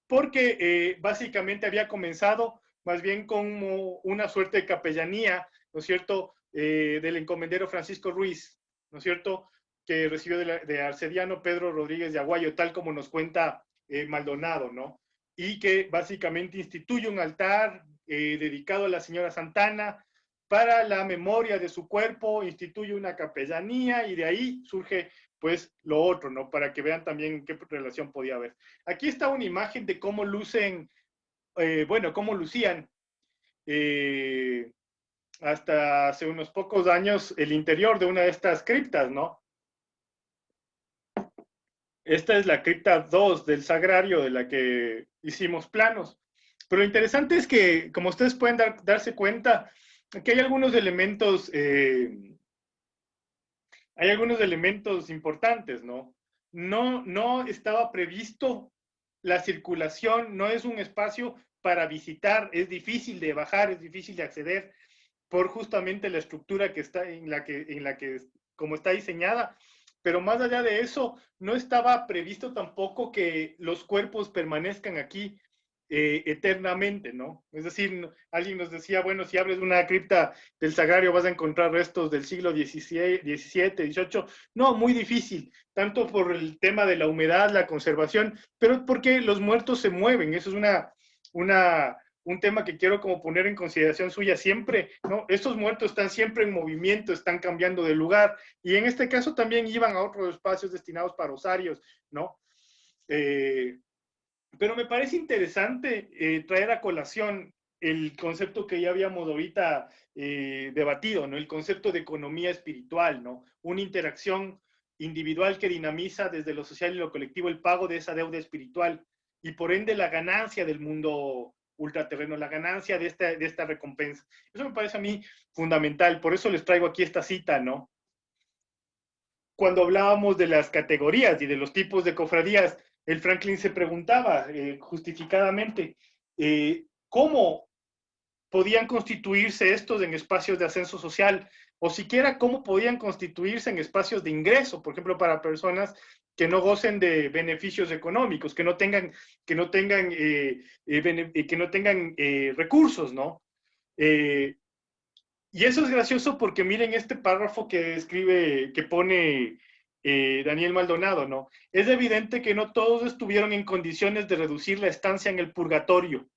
porque básicamente había comenzado más bien como una suerte de capellanía, ¿no es cierto?, del encomendero Francisco Ruiz, ¿no es cierto?, que recibió de arcediano Pedro Rodríguez de Aguayo, tal como nos cuenta Maldonado, ¿no? Y que básicamente instituye un altar dedicado a la señora Santana, para la memoria de su cuerpo, instituye una capellanía y de ahí surge pues lo otro, ¿no? Para que vean también qué relación podía haber. Aquí está una imagen de cómo lucen, cómo lucían hasta hace unos pocos años el interior de una de estas criptas, ¿no? Esta es la cripta 2 del Sagrario, de la que hicimos planos. Pero lo interesante es que, como ustedes pueden darse cuenta, aquí hay algunos elementos importantes, ¿no? No estaba previsto la circulación, no es un espacio para visitar, es difícil de bajar, es difícil de acceder por justamente la estructura que está en la que como está diseñada. Pero más allá de eso, no estaba previsto tampoco que los cuerpos permanezcan aquí eternamente, ¿no? Es decir, alguien nos decía, bueno, si abres una cripta del Sagrario vas a encontrar restos del siglo XVII, XVIII. No, muy difícil, tanto por el tema de la humedad, la conservación, pero porque los muertos se mueven. Eso es un tema que quiero como poner en consideración suya siempre, ¿no? Estos muertos están siempre en movimiento, están cambiando de lugar, y en este caso también iban a otros espacios destinados para osarios, ¿no? Pero me parece interesante traer a colación el concepto que ya habíamos ahorita debatido, ¿no? El concepto de economía espiritual, ¿no? Una interacción individual que dinamiza desde lo social y lo colectivo el pago de esa deuda espiritual y por ende la ganancia del mundo ultraterreno, la ganancia de esta recompensa. Eso me parece a mí fundamental, por eso les traigo aquí esta cita, ¿no? Cuando hablábamos de las categorías y de los tipos de cofradías, el Franklin se preguntaba justificadamente, ¿cómo podían constituirse estos en espacios de ascenso social, o siquiera cómo podían constituirse en espacios de ingreso, por ejemplo, para personas que no gocen de beneficios económicos, que no tengan recursos, ¿no? Y eso es gracioso porque miren este párrafo que escribe, que pone Daniel Maldonado, ¿no? Es evidente que no todos estuvieron en condiciones de reducir la estancia en el purgatorio.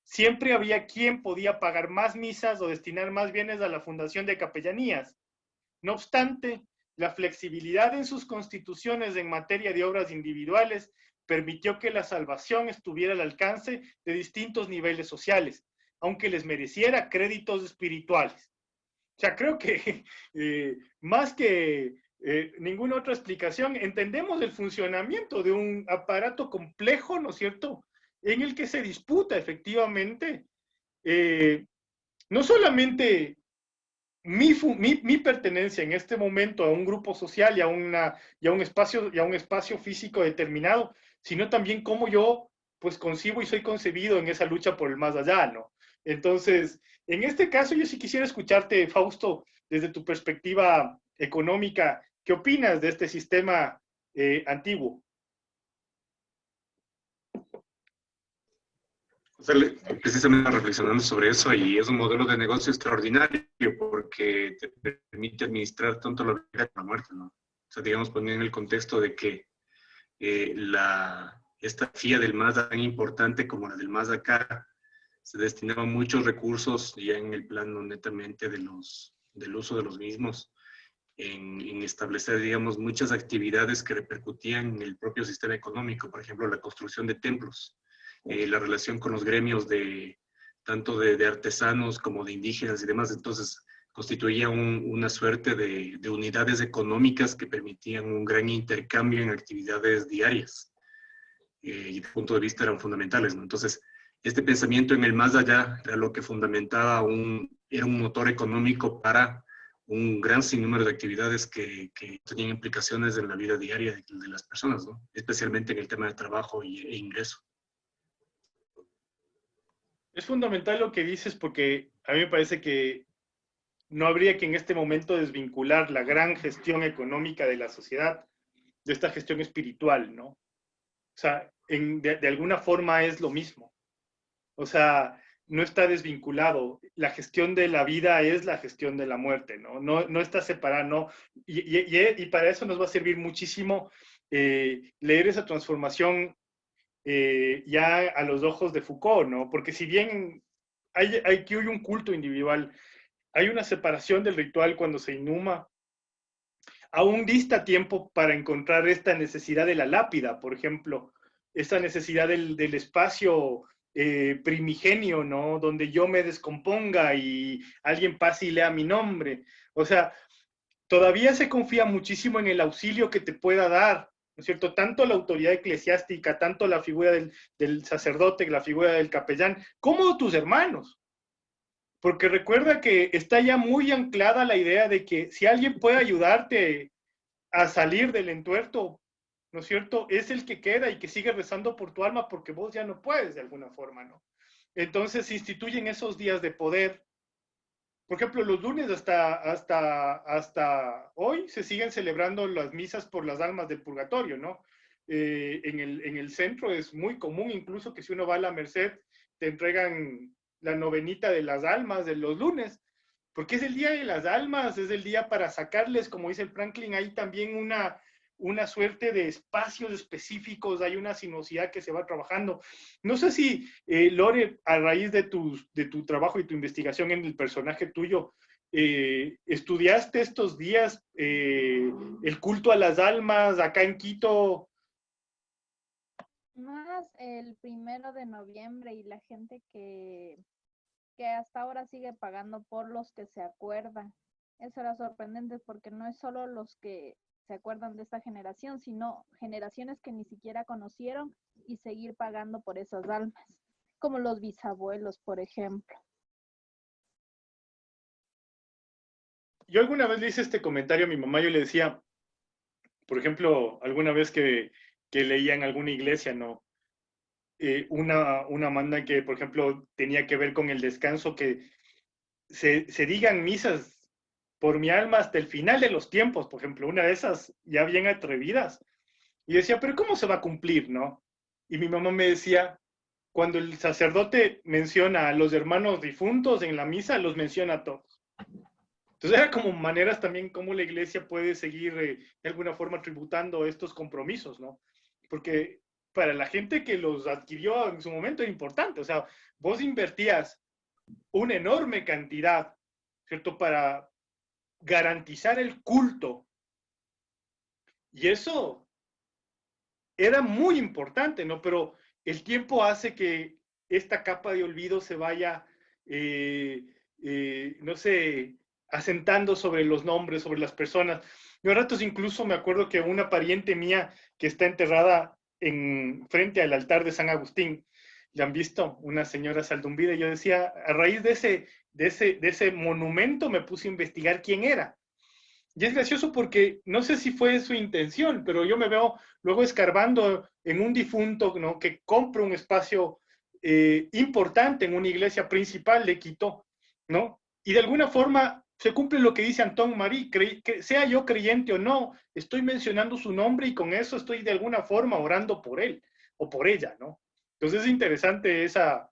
Siempre había quien podía pagar más misas o destinar más bienes a la fundación de capellanías. No obstante, la flexibilidad en sus constituciones en materia de obras individuales permitió que la salvación estuviera al alcance de distintos niveles sociales, aunque les mereciera créditos espirituales. O sea, creo que más que ninguna otra explicación, entendemos el funcionamiento de un aparato complejo, ¿no es cierto?, en el que se disputa efectivamente no solamente mi pertenencia en este momento a un grupo social y a un espacio físico determinado, sino también cómo yo pues concibo y soy concebido en esa lucha por el más allá, ¿no? Entonces, en este caso yo sí quisiera escucharte, Fausto, desde tu perspectiva económica, ¿qué opinas de este sistema antiguo? O sea, precisamente reflexionando sobre eso, y es un modelo de negocio extraordinario porque te permite administrar tanto la vida como la muerte, ¿no? O sea, digamos, poniendo en el contexto de que esta FIA del Mazda tan importante como la del Mazda acá, se destinaban muchos recursos ya en el plano netamente del uso de los mismos, en establecer, digamos, muchas actividades que repercutían en el propio sistema económico, por ejemplo, la construcción de templos, la relación con los gremios tanto de artesanos como de indígenas y demás. Entonces, constituía una suerte de unidades económicas que permitían un gran intercambio en actividades diarias. Y de punto de vista eran fundamentales, ¿no? Entonces, este pensamiento en el más allá era lo que fundamentaba era un motor económico para un gran sinnúmero de actividades que tenían implicaciones en la vida diaria de las personas, ¿no? Especialmente en el tema de trabajo e ingreso. Es fundamental lo que dices porque a mí me parece que no habría que en este momento desvincular la gran gestión económica de la sociedad de esta gestión espiritual, ¿no? O sea, de alguna forma es lo mismo. O sea, no está desvinculado. La gestión de la vida es la gestión de la muerte, ¿no? No está separada, ¿no? Y para eso nos va a servir muchísimo leer esa transformación ya a los ojos de Foucault, ¿no? Porque si bien aquí hay un culto individual, hay una separación del ritual cuando se inhuma, aún dista tiempo para encontrar esta necesidad de la lápida, por ejemplo, esta necesidad del espacio primigenio, ¿no? Donde yo me descomponga y alguien pase y lea mi nombre. O sea, todavía se confía muchísimo en el auxilio que te pueda dar, ¿no es cierto? Tanto la autoridad eclesiástica, tanto la figura del sacerdote, la figura del capellán, como tus hermanos. Porque recuerda que está ya muy anclada la idea de que si alguien puede ayudarte a salir del entuerto, ¿no es cierto? Es el que queda y que sigue rezando por tu alma porque vos ya no puedes de alguna forma, ¿no? Entonces se instituyen esos días de poder. Por ejemplo, los lunes hasta hoy se siguen celebrando las misas por las almas del purgatorio, ¿no? En el centro es muy común incluso que si uno va a la Merced te entregan la novenita de las almas de los lunes, porque es el día de las almas, es el día para sacarles, como dice el Franklin, hay también una suerte de espacios específicos, hay una sinuosidad que se va trabajando. No sé si, Lore, a raíz de tu trabajo y tu investigación en el personaje tuyo, estudiaste estos días el culto a las almas acá en Quito. Más el 1 de noviembre y la gente que hasta ahora sigue pagando por los que se acuerdan. Eso era sorprendente porque no es solo los que se acuerdan de esta generación, sino generaciones que ni siquiera conocieron y seguir pagando por esas almas, como los bisabuelos, por ejemplo. Yo alguna vez le hice este comentario a mi mamá, yo le decía, por ejemplo, alguna vez que leía en alguna iglesia, ¿no? una manda que, por ejemplo, tenía que ver con el descanso, que se digan misas por mi alma hasta el final de los tiempos, por ejemplo, una de esas ya bien atrevidas. Y decía, pero ¿cómo se va a cumplir, no? Y mi mamá me decía, cuando el sacerdote menciona a los hermanos difuntos en la misa, los menciona a todos. Entonces era como maneras también como la iglesia puede seguir de alguna forma tributando estos compromisos, ¿no? Porque para la gente que los adquirió en su momento era importante, o sea, vos invertías una enorme cantidad, ¿cierto? Para garantizar el culto. Y eso era muy importante, ¿no? Pero el tiempo hace que esta capa de olvido se vaya, no sé, asentando sobre los nombres, sobre las personas. Yo a ratos incluso me acuerdo que una pariente mía que está enterrada frente al altar de San Agustín, la han visto, una señora Saldumbida, y yo decía, a raíz de ese monumento me puse a investigar quién era. Y es gracioso porque no sé si fue su intención, pero yo me veo luego escarbando en un difunto, ¿no? Que compra un espacio importante en una iglesia principal de Quito, ¿no? Y de alguna forma se cumple lo que dice Antón Marí, que sea yo creyente o no, estoy mencionando su nombre y con eso estoy de alguna forma orando por él o por ella, ¿no? Entonces es interesante esta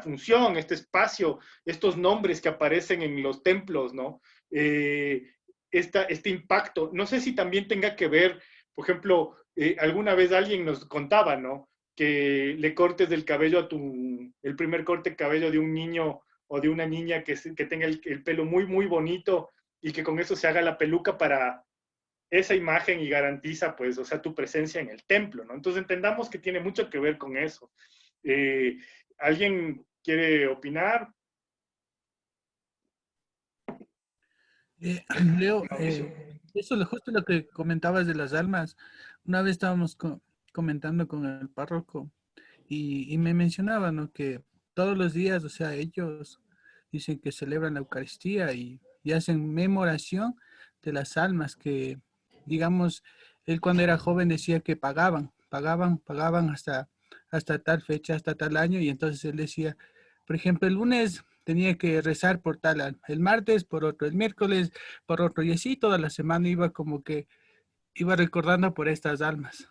función, este espacio, estos nombres que aparecen en los templos, ¿no? Eh, este impacto. No sé si también tenga que ver, por ejemplo, alguna vez alguien nos contaba, ¿no? Que le cortes del cabello el primer corte de cabello de un niño o de una niña que tenga el pelo muy, muy bonito y que con eso se haga la peluca para esa imagen y garantiza, pues, o sea, tu presencia en el templo, ¿no? Entonces entendamos que tiene mucho que ver con eso. ¿Alguien quiere opinar? Leo, Mauricio. eso es justo lo que comentabas de las almas. Una vez estábamos comentando con el párroco y me mencionaba, ¿no? Que todos los días, o sea, ellos dicen que celebran la Eucaristía y hacen memoración de las almas que, digamos, él cuando era joven decía que pagaban hasta tal fecha, hasta tal año, y entonces él decía, por ejemplo, el lunes tenía que rezar por tal alma, el martes por otro, el miércoles por otro, y así toda la semana iba como que iba recordando por estas almas.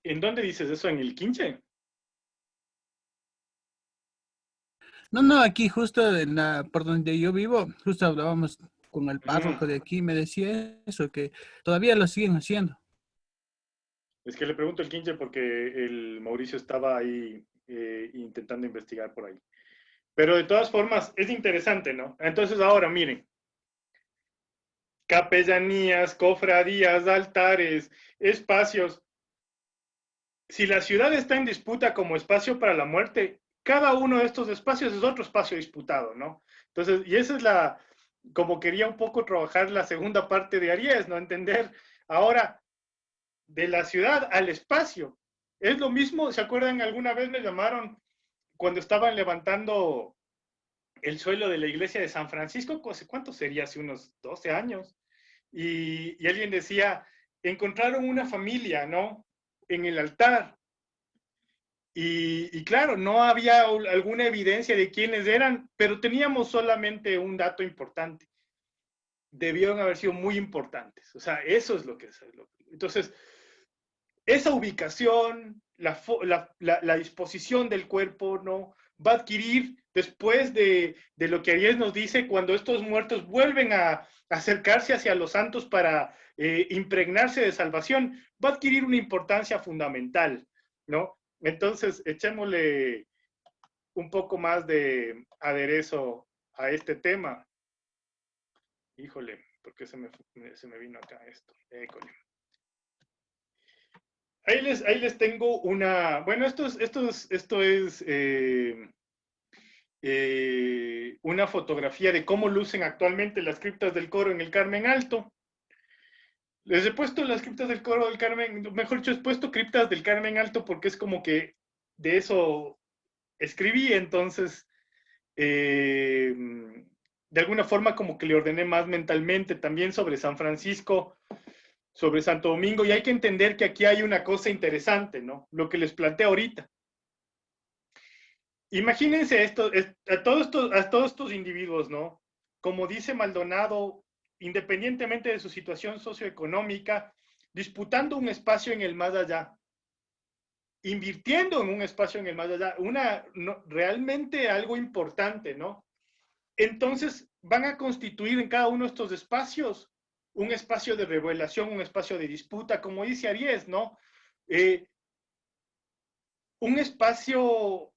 ¿En dónde dices eso? ¿En el Quinche? No, no, aquí justo por donde yo vivo, justo hablábamos con el párroco Mm. de aquí, me decía eso, que todavía lo siguen haciendo. Es que le pregunto el Quinche porque el Mauricio estaba ahí intentando investigar por ahí. Pero de todas formas, es interesante, ¿no? Entonces ahora, miren, capellanías, cofradías, altares, espacios. Si la ciudad está en disputa como espacio para la muerte, cada uno de estos espacios es otro espacio disputado, ¿no? Entonces, y esa es como quería un poco trabajar la segunda parte de Aries, ¿no? Entender ahora de la ciudad al espacio. Es lo mismo, ¿se acuerdan? Alguna vez me llamaron cuando estaban levantando el suelo de la iglesia de San Francisco, ¿cuánto sería? Hace unos 12 años. Y alguien decía, encontraron una familia, ¿no? En el altar. Y claro, no había alguna evidencia de quiénes eran, pero teníamos solamente un dato importante. Debieron haber sido muy importantes. O sea, eso es lo que es. Entonces, esa ubicación, la disposición del cuerpo, ¿no? Va a adquirir después de lo que Aries nos dice, cuando estos muertos vuelven a acercarse hacia los santos para impregnarse de salvación, va a adquirir una importancia fundamental, ¿no? Entonces, echémosle un poco más de aderezo a este tema. Híjole, ¿por qué se me vino acá esto? École. Ahí les tengo una. Bueno, esto es una fotografía de cómo lucen actualmente las criptas del coro en el Carmen Alto. Les he puesto las criptas del coro del Carmen, mejor dicho, he puesto criptas del Carmen Alto porque es como que de eso escribí, entonces de alguna forma como que le ordené más mentalmente también sobre San Francisco. sobre Santo Domingo, y hay que entender que aquí hay una cosa interesante, ¿no? Lo que les planteo ahorita. Imagínense esto, a todos estos individuos, ¿no? Como dice Maldonado, independientemente de su situación socioeconómica, disputando un espacio en el más allá, invirtiendo en un espacio en el más allá, realmente algo importante, ¿no? Entonces van a constituir en cada uno de estos espacios un espacio de revelación, un espacio de disputa, como dice Aries, ¿no? Un espacio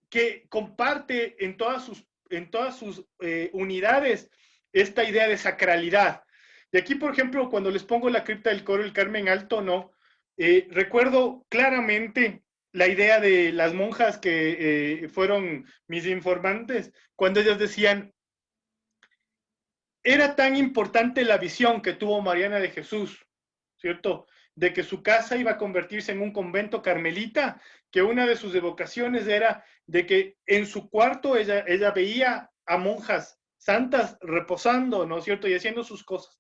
que comparte en todas sus unidades esta idea de sacralidad. Y aquí, por ejemplo, cuando les pongo la cripta del Coro del Carmen Alto, ¿no? Recuerdo claramente la idea de las monjas que fueron mis informantes, cuando ellas decían, era tan importante la visión que tuvo Mariana de Jesús, ¿cierto? De que su casa iba a convertirse en un convento carmelita, que una de sus evocaciones era de que en su cuarto ella veía a monjas santas reposando, ¿no es cierto? Y haciendo sus cosas.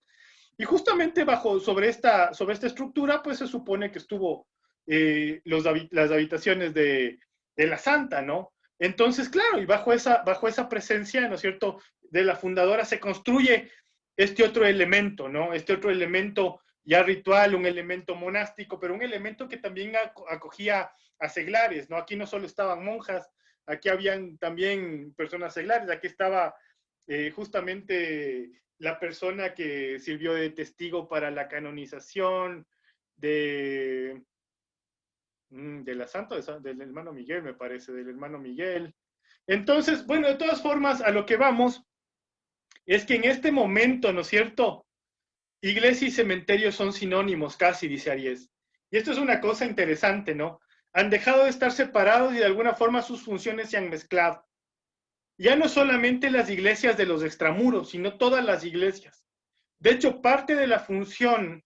Y justamente sobre esta estructura, pues se supone que estuvo las habitaciones de la santa, ¿no? Entonces, claro, y bajo esa presencia, ¿no es cierto?, de la fundadora se construye este otro elemento, ¿no? Este otro elemento ya ritual, un elemento monástico, pero un elemento que también acogía a seglares, ¿no? Aquí no solo estaban monjas, aquí habían también personas seglares, aquí estaba justamente la persona que sirvió de testigo para la canonización de la santa, del hermano Miguel, me parece, del hermano Miguel. Entonces, bueno, de todas formas, a lo que vamos es que en este momento, ¿no es cierto?, iglesia y cementerio son sinónimos casi, dice Aries. Y esto es una cosa interesante, ¿no? Han dejado de estar separados y de alguna forma sus funciones se han mezclado. Ya no solamente las iglesias de los extramuros, sino todas las iglesias. De hecho, parte de la función,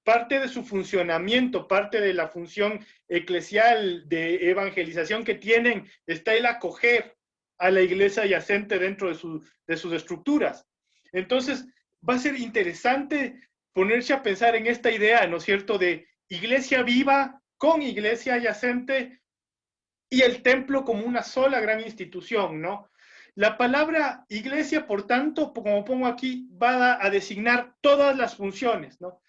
parte de su funcionamiento, parte de la función eclesial de evangelización que tienen, está el acoger a la iglesia yacente dentro de sus estructuras. Entonces, va a ser interesante ponerse a pensar en esta idea, ¿no es cierto?, de iglesia viva con iglesia yacente y el templo como una sola gran institución, ¿no? La palabra iglesia, por tanto, como pongo aquí, va a designar todas las funciones, ¿no?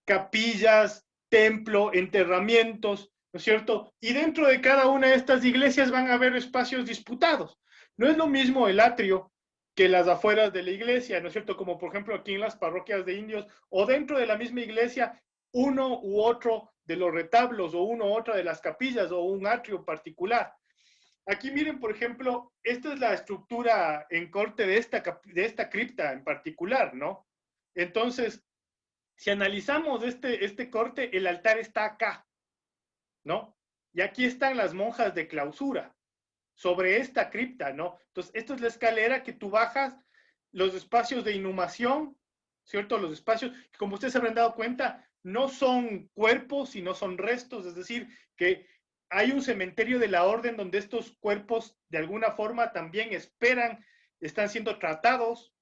Capillas, templo, enterramientos, ¿no es cierto? Y dentro de cada una de estas iglesias van a haber espacios disputados. No es lo mismo el atrio que las afueras de la iglesia, ¿no es cierto? Como por ejemplo aquí en las parroquias de indios, o dentro de la misma iglesia, uno u otro de los retablos, o uno u otra de las capillas, o un atrio particular. Aquí miren, por ejemplo, esta es la estructura en corte de esta cripta en particular, ¿no? Entonces, si analizamos este corte, el altar está acá, ¿no? Y aquí están las monjas de clausura, sobre esta cripta, ¿no? Entonces, esto es la escalera que tú bajas, los espacios de inhumación, ¿cierto? Los espacios, que como ustedes se habrán dado cuenta, no son cuerpos, sino son restos, es decir, que hay un cementerio de la orden donde estos cuerpos de alguna forma también están siendo tratados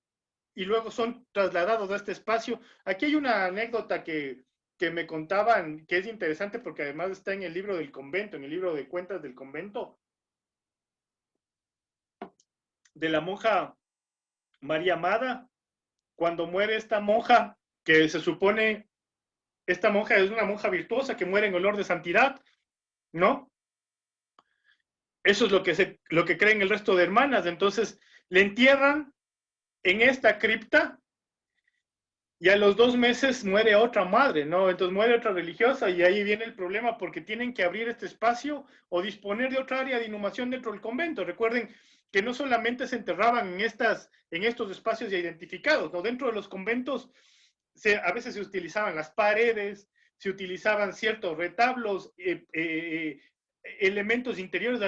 y luego son trasladados a este espacio. Aquí hay una anécdota que me contaban que es interesante porque además está en el libro del convento, en el libro de cuentas del convento, de la monja María Amada, cuando muere esta monja, que se supone, esta monja es una monja virtuosa que muere en olor de santidad, ¿no? Eso es lo que creen el resto de hermanas. Entonces, le entierran en esta cripta y a los 2 meses muere otra madre, ¿no? Entonces muere otra religiosa y ahí viene el problema porque tienen que abrir este espacio o disponer de otra área de inhumación dentro del convento. Recuerden que no solamente se enterraban en estos espacios ya identificados, ¿no? Dentro de los conventos a veces se utilizaban las paredes, se utilizaban ciertos retablos, elementos interiores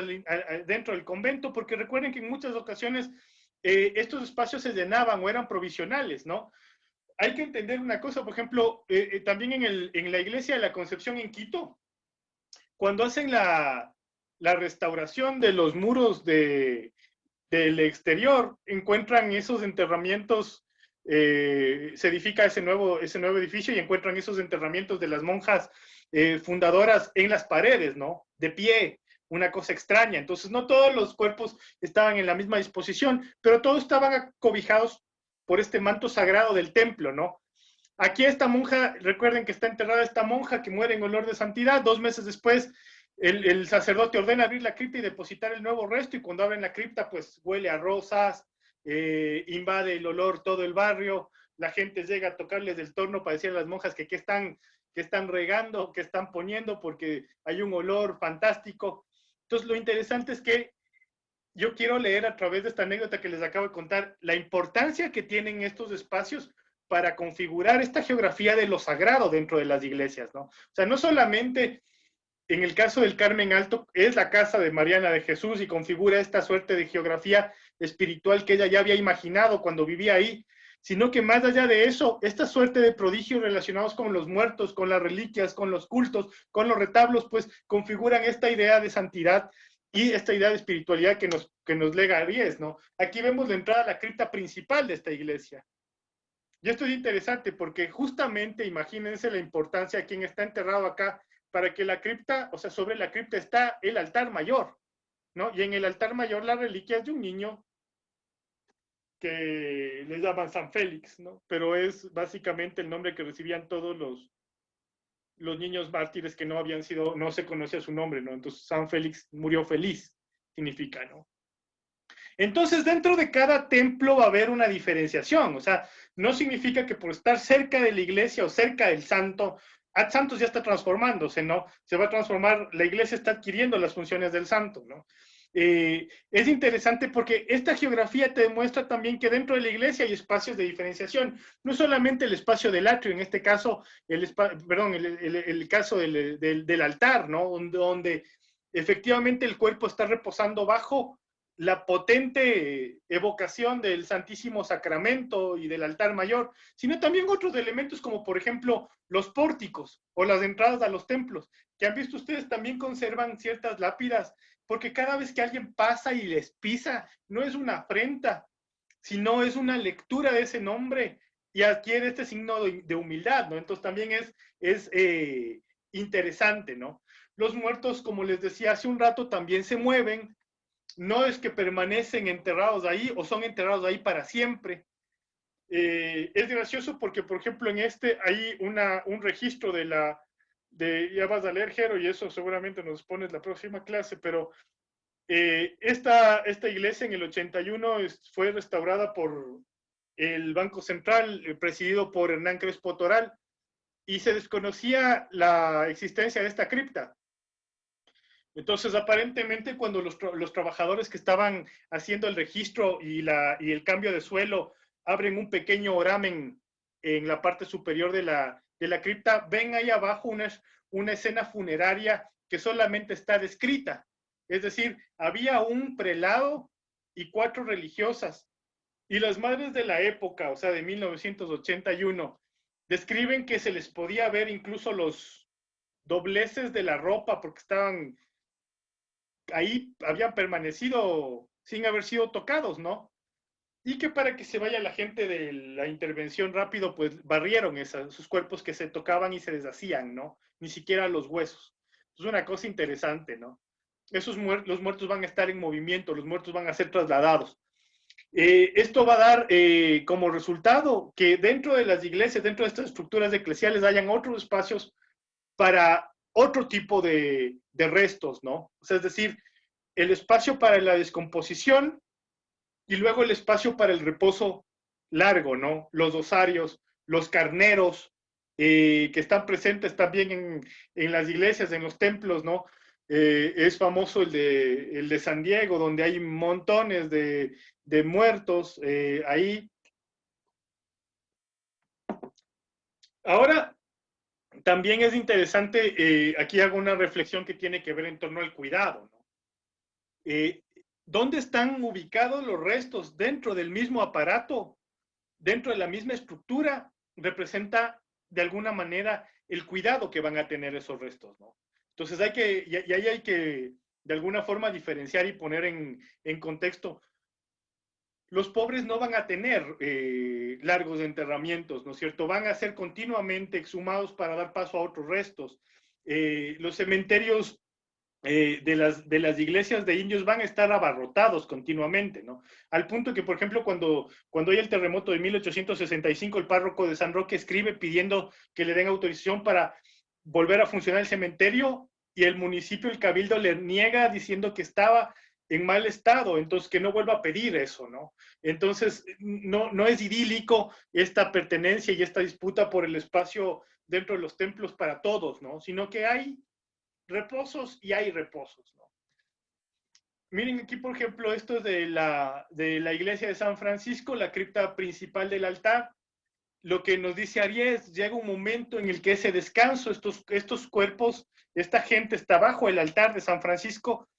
dentro del convento, porque recuerden que en muchas ocasiones estos espacios se llenaban o eran provisionales, ¿no? Hay que entender una cosa, por ejemplo, también en la iglesia de la Concepción en Quito, cuando hacen la restauración de los muros del exterior, encuentran esos enterramientos se edifica ese nuevo edificio y encuentran esos enterramientos de las monjas fundadoras en las paredes, ¿no? De pie, una cosa extraña. Entonces, no todos los cuerpos estaban en la misma disposición, pero todos estaban acobijados por este manto sagrado del templo, ¿no? Aquí esta monja, recuerden que está enterrada esta monja que muere en olor de santidad. 2 meses después, el sacerdote ordena abrir la cripta y depositar el nuevo resto, y cuando abren la cripta, pues huele a rosas, invade el olor todo el barrio, la gente llega a tocarles del torno para decir a las monjas que qué están regando, qué están poniendo, porque hay un olor fantástico. Entonces, lo interesante es que yo quiero leer a través de esta anécdota que les acabo de contar la importancia que tienen estos espacios para configurar esta geografía de lo sagrado dentro de las iglesias, ¿no? O sea, no solamente en el caso del Carmen Alto es la casa de Mariana de Jesús y configura esta suerte de geografía espiritual que ella ya había imaginado cuando vivía ahí, sino que más allá de eso, esta suerte de prodigios relacionados con los muertos, con las reliquias, con los cultos, con los retablos, pues configuran esta idea de santidad y esta idea de espiritualidad que nos lega Aries, ¿no? Aquí vemos la entrada a la cripta principal de esta iglesia. Y esto es interesante porque justamente imagínense la importancia de quien está enterrado acá, para que la cripta, o sea, sobre la cripta está el altar mayor, ¿no? Y en el altar mayor la reliquia es de un niño que les llaman San Félix, ¿no? Pero es básicamente el nombre que recibían todos los niños mártires que no se conocía su nombre, ¿no? Entonces San Félix murió feliz, significa, ¿no? Entonces, dentro de cada templo va a haber una diferenciación, o sea, no significa que por estar cerca de la iglesia o cerca del santo, Ad Santos ya está transformándose, ¿no? Se va a transformar, la iglesia está adquiriendo las funciones del santo, ¿no? Es interesante porque esta geografía te demuestra también que dentro de la iglesia hay espacios de diferenciación, no solamente el espacio del atrio, en este caso, el caso del altar, ¿no? Donde efectivamente el cuerpo está reposando bajo la potente evocación del Santísimo Sacramento y del altar mayor, sino también otros elementos como por ejemplo los pórticos o las entradas a los templos, que han visto ustedes también conservan ciertas lápidas, porque cada vez que alguien pasa y les pisa, no es una afrenta, sino es una lectura de ese nombre y adquiere este signo de humildad, ¿no? Entonces también es interesante, ¿no? Los muertos, como les decía hace un rato, también se mueven, no es que permanecen enterrados ahí o son enterrados ahí para siempre. Es gracioso porque, por ejemplo, en hay un registro ya vas a leer, Jero, y eso seguramente nos pones la próxima clase, pero esta iglesia en el 81 fue restaurada por el Banco Central, presidido por Hernán Crespo Toral, y se desconocía la existencia de esta cripta. Entonces, aparentemente, cuando los trabajadores que estaban haciendo el registro y el cambio de suelo abren un pequeño oramen en la parte superior de la cripta, ven ahí abajo una escena funeraria que solamente está descrita. Es decir, había un prelado y 4 religiosas. Y las madres de la época, o sea, de 1981, describen que se les podía ver incluso los dobleces de la ropa porque estaban ahí, habían permanecido sin haber sido tocados, ¿no? Y que para que se vaya la gente de la intervención rápido, pues barrieron sus cuerpos que se tocaban y se deshacían, ¿no? Ni siquiera los huesos. Es una cosa interesante, ¿no? Los muertos van a estar en movimiento, los muertos van a ser trasladados. Esto va a dar como resultado que dentro de las iglesias, dentro de estas estructuras eclesiales, hayan otros espacios para otro tipo de restos, ¿no? O sea, es decir, el espacio para la descomposición y luego el espacio para el reposo largo, ¿no? Los osarios, los carneros, que están presentes también en las iglesias, en los templos, ¿no? Es famoso el de San Diego, donde hay montones de muertos ahí. Ahora, también es interesante, aquí hago una reflexión que tiene que ver en torno al cuidado, ¿no? ¿Dónde están ubicados los restos? Dentro del mismo aparato, dentro de la misma estructura, representa de alguna manera el cuidado que van a tener esos restos, ¿no? Entonces ahí hay que de alguna forma diferenciar y poner en contexto los pobres no van a tener largos enterramientos, ¿no es cierto? Van a ser continuamente exhumados para dar paso a otros restos. Los cementerios de las iglesias de indios van a estar abarrotados continuamente, ¿no? Al punto que, por ejemplo, cuando hay el terremoto de 1865, el párroco de San Roque escribe pidiendo que le den autorización para volver a funcionar el cementerio, y el municipio, el cabildo, le niega diciendo que estaba en mal estado, entonces que no vuelva a pedir eso, ¿no? Entonces, no es idílico esta pertenencia y esta disputa por el espacio dentro de los templos para todos, ¿no? Sino que hay reposos y hay reposos, ¿no? Miren aquí, por ejemplo, esto es de la iglesia de San Francisco, la cripta principal del altar. Lo que nos dice Aries, llega un momento en el que ese descanso, estos cuerpos, esta gente está bajo el altar de San Francisco.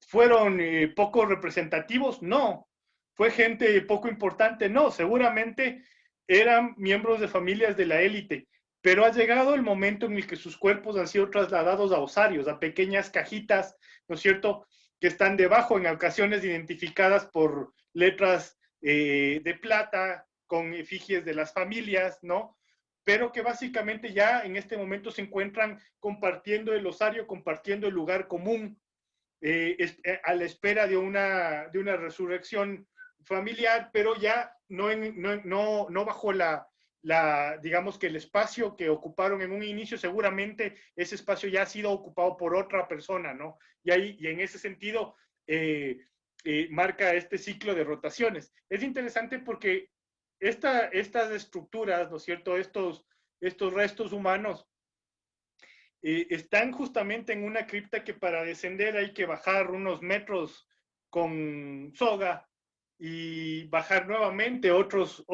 ¿Fueron poco representativos? No. ¿Fue gente poco importante? No. Seguramente eran miembros de familias de la élite, pero ha llegado el momento en el que sus cuerpos han sido trasladados a osarios, a pequeñas cajitas, ¿no es cierto?, que están debajo, en ocasiones identificadas por letras de plata, con efigies de las familias, ¿no? Pero que básicamente ya en este momento se encuentran compartiendo el osario, compartiendo el lugar común, a la espera de una resurrección familiar, pero ya no bajo digamos que el espacio que ocuparon en un inicio. Seguramente ese espacio ya ha sido ocupado por otra persona, ¿no? Y en ese sentido marca este ciclo de rotaciones. Es interesante porque estas estructuras, ¿no es cierto?, estos restos humanos están justamente en una cripta que para descender hay que bajar unos metros con soga y bajar nuevamente otros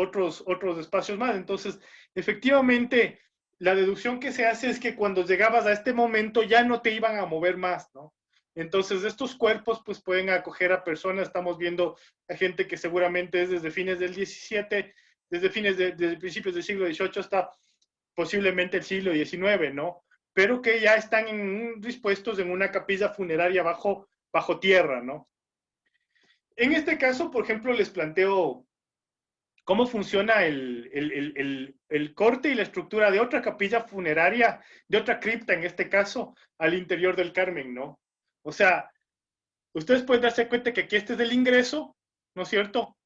espacios más. Entonces, efectivamente, la deducción que se hace es que cuando llegabas a este momento ya no te iban a mover más, ¿no? Entonces, estos cuerpos pues pueden acoger a personas. Estamos viendo a gente que seguramente es desde fines del 17, desde principios del siglo XVIII hasta posiblemente el siglo XIX, ¿no? Pero que ya están dispuestos en una capilla funeraria bajo tierra, ¿no? En este caso, por ejemplo, les planteo cómo funciona el corte y la estructura de otra capilla funeraria, de otra cripta en este caso, al interior del Carmen, ¿no? O sea, ustedes pueden darse cuenta que aquí este es el ingreso, ¿no es cierto?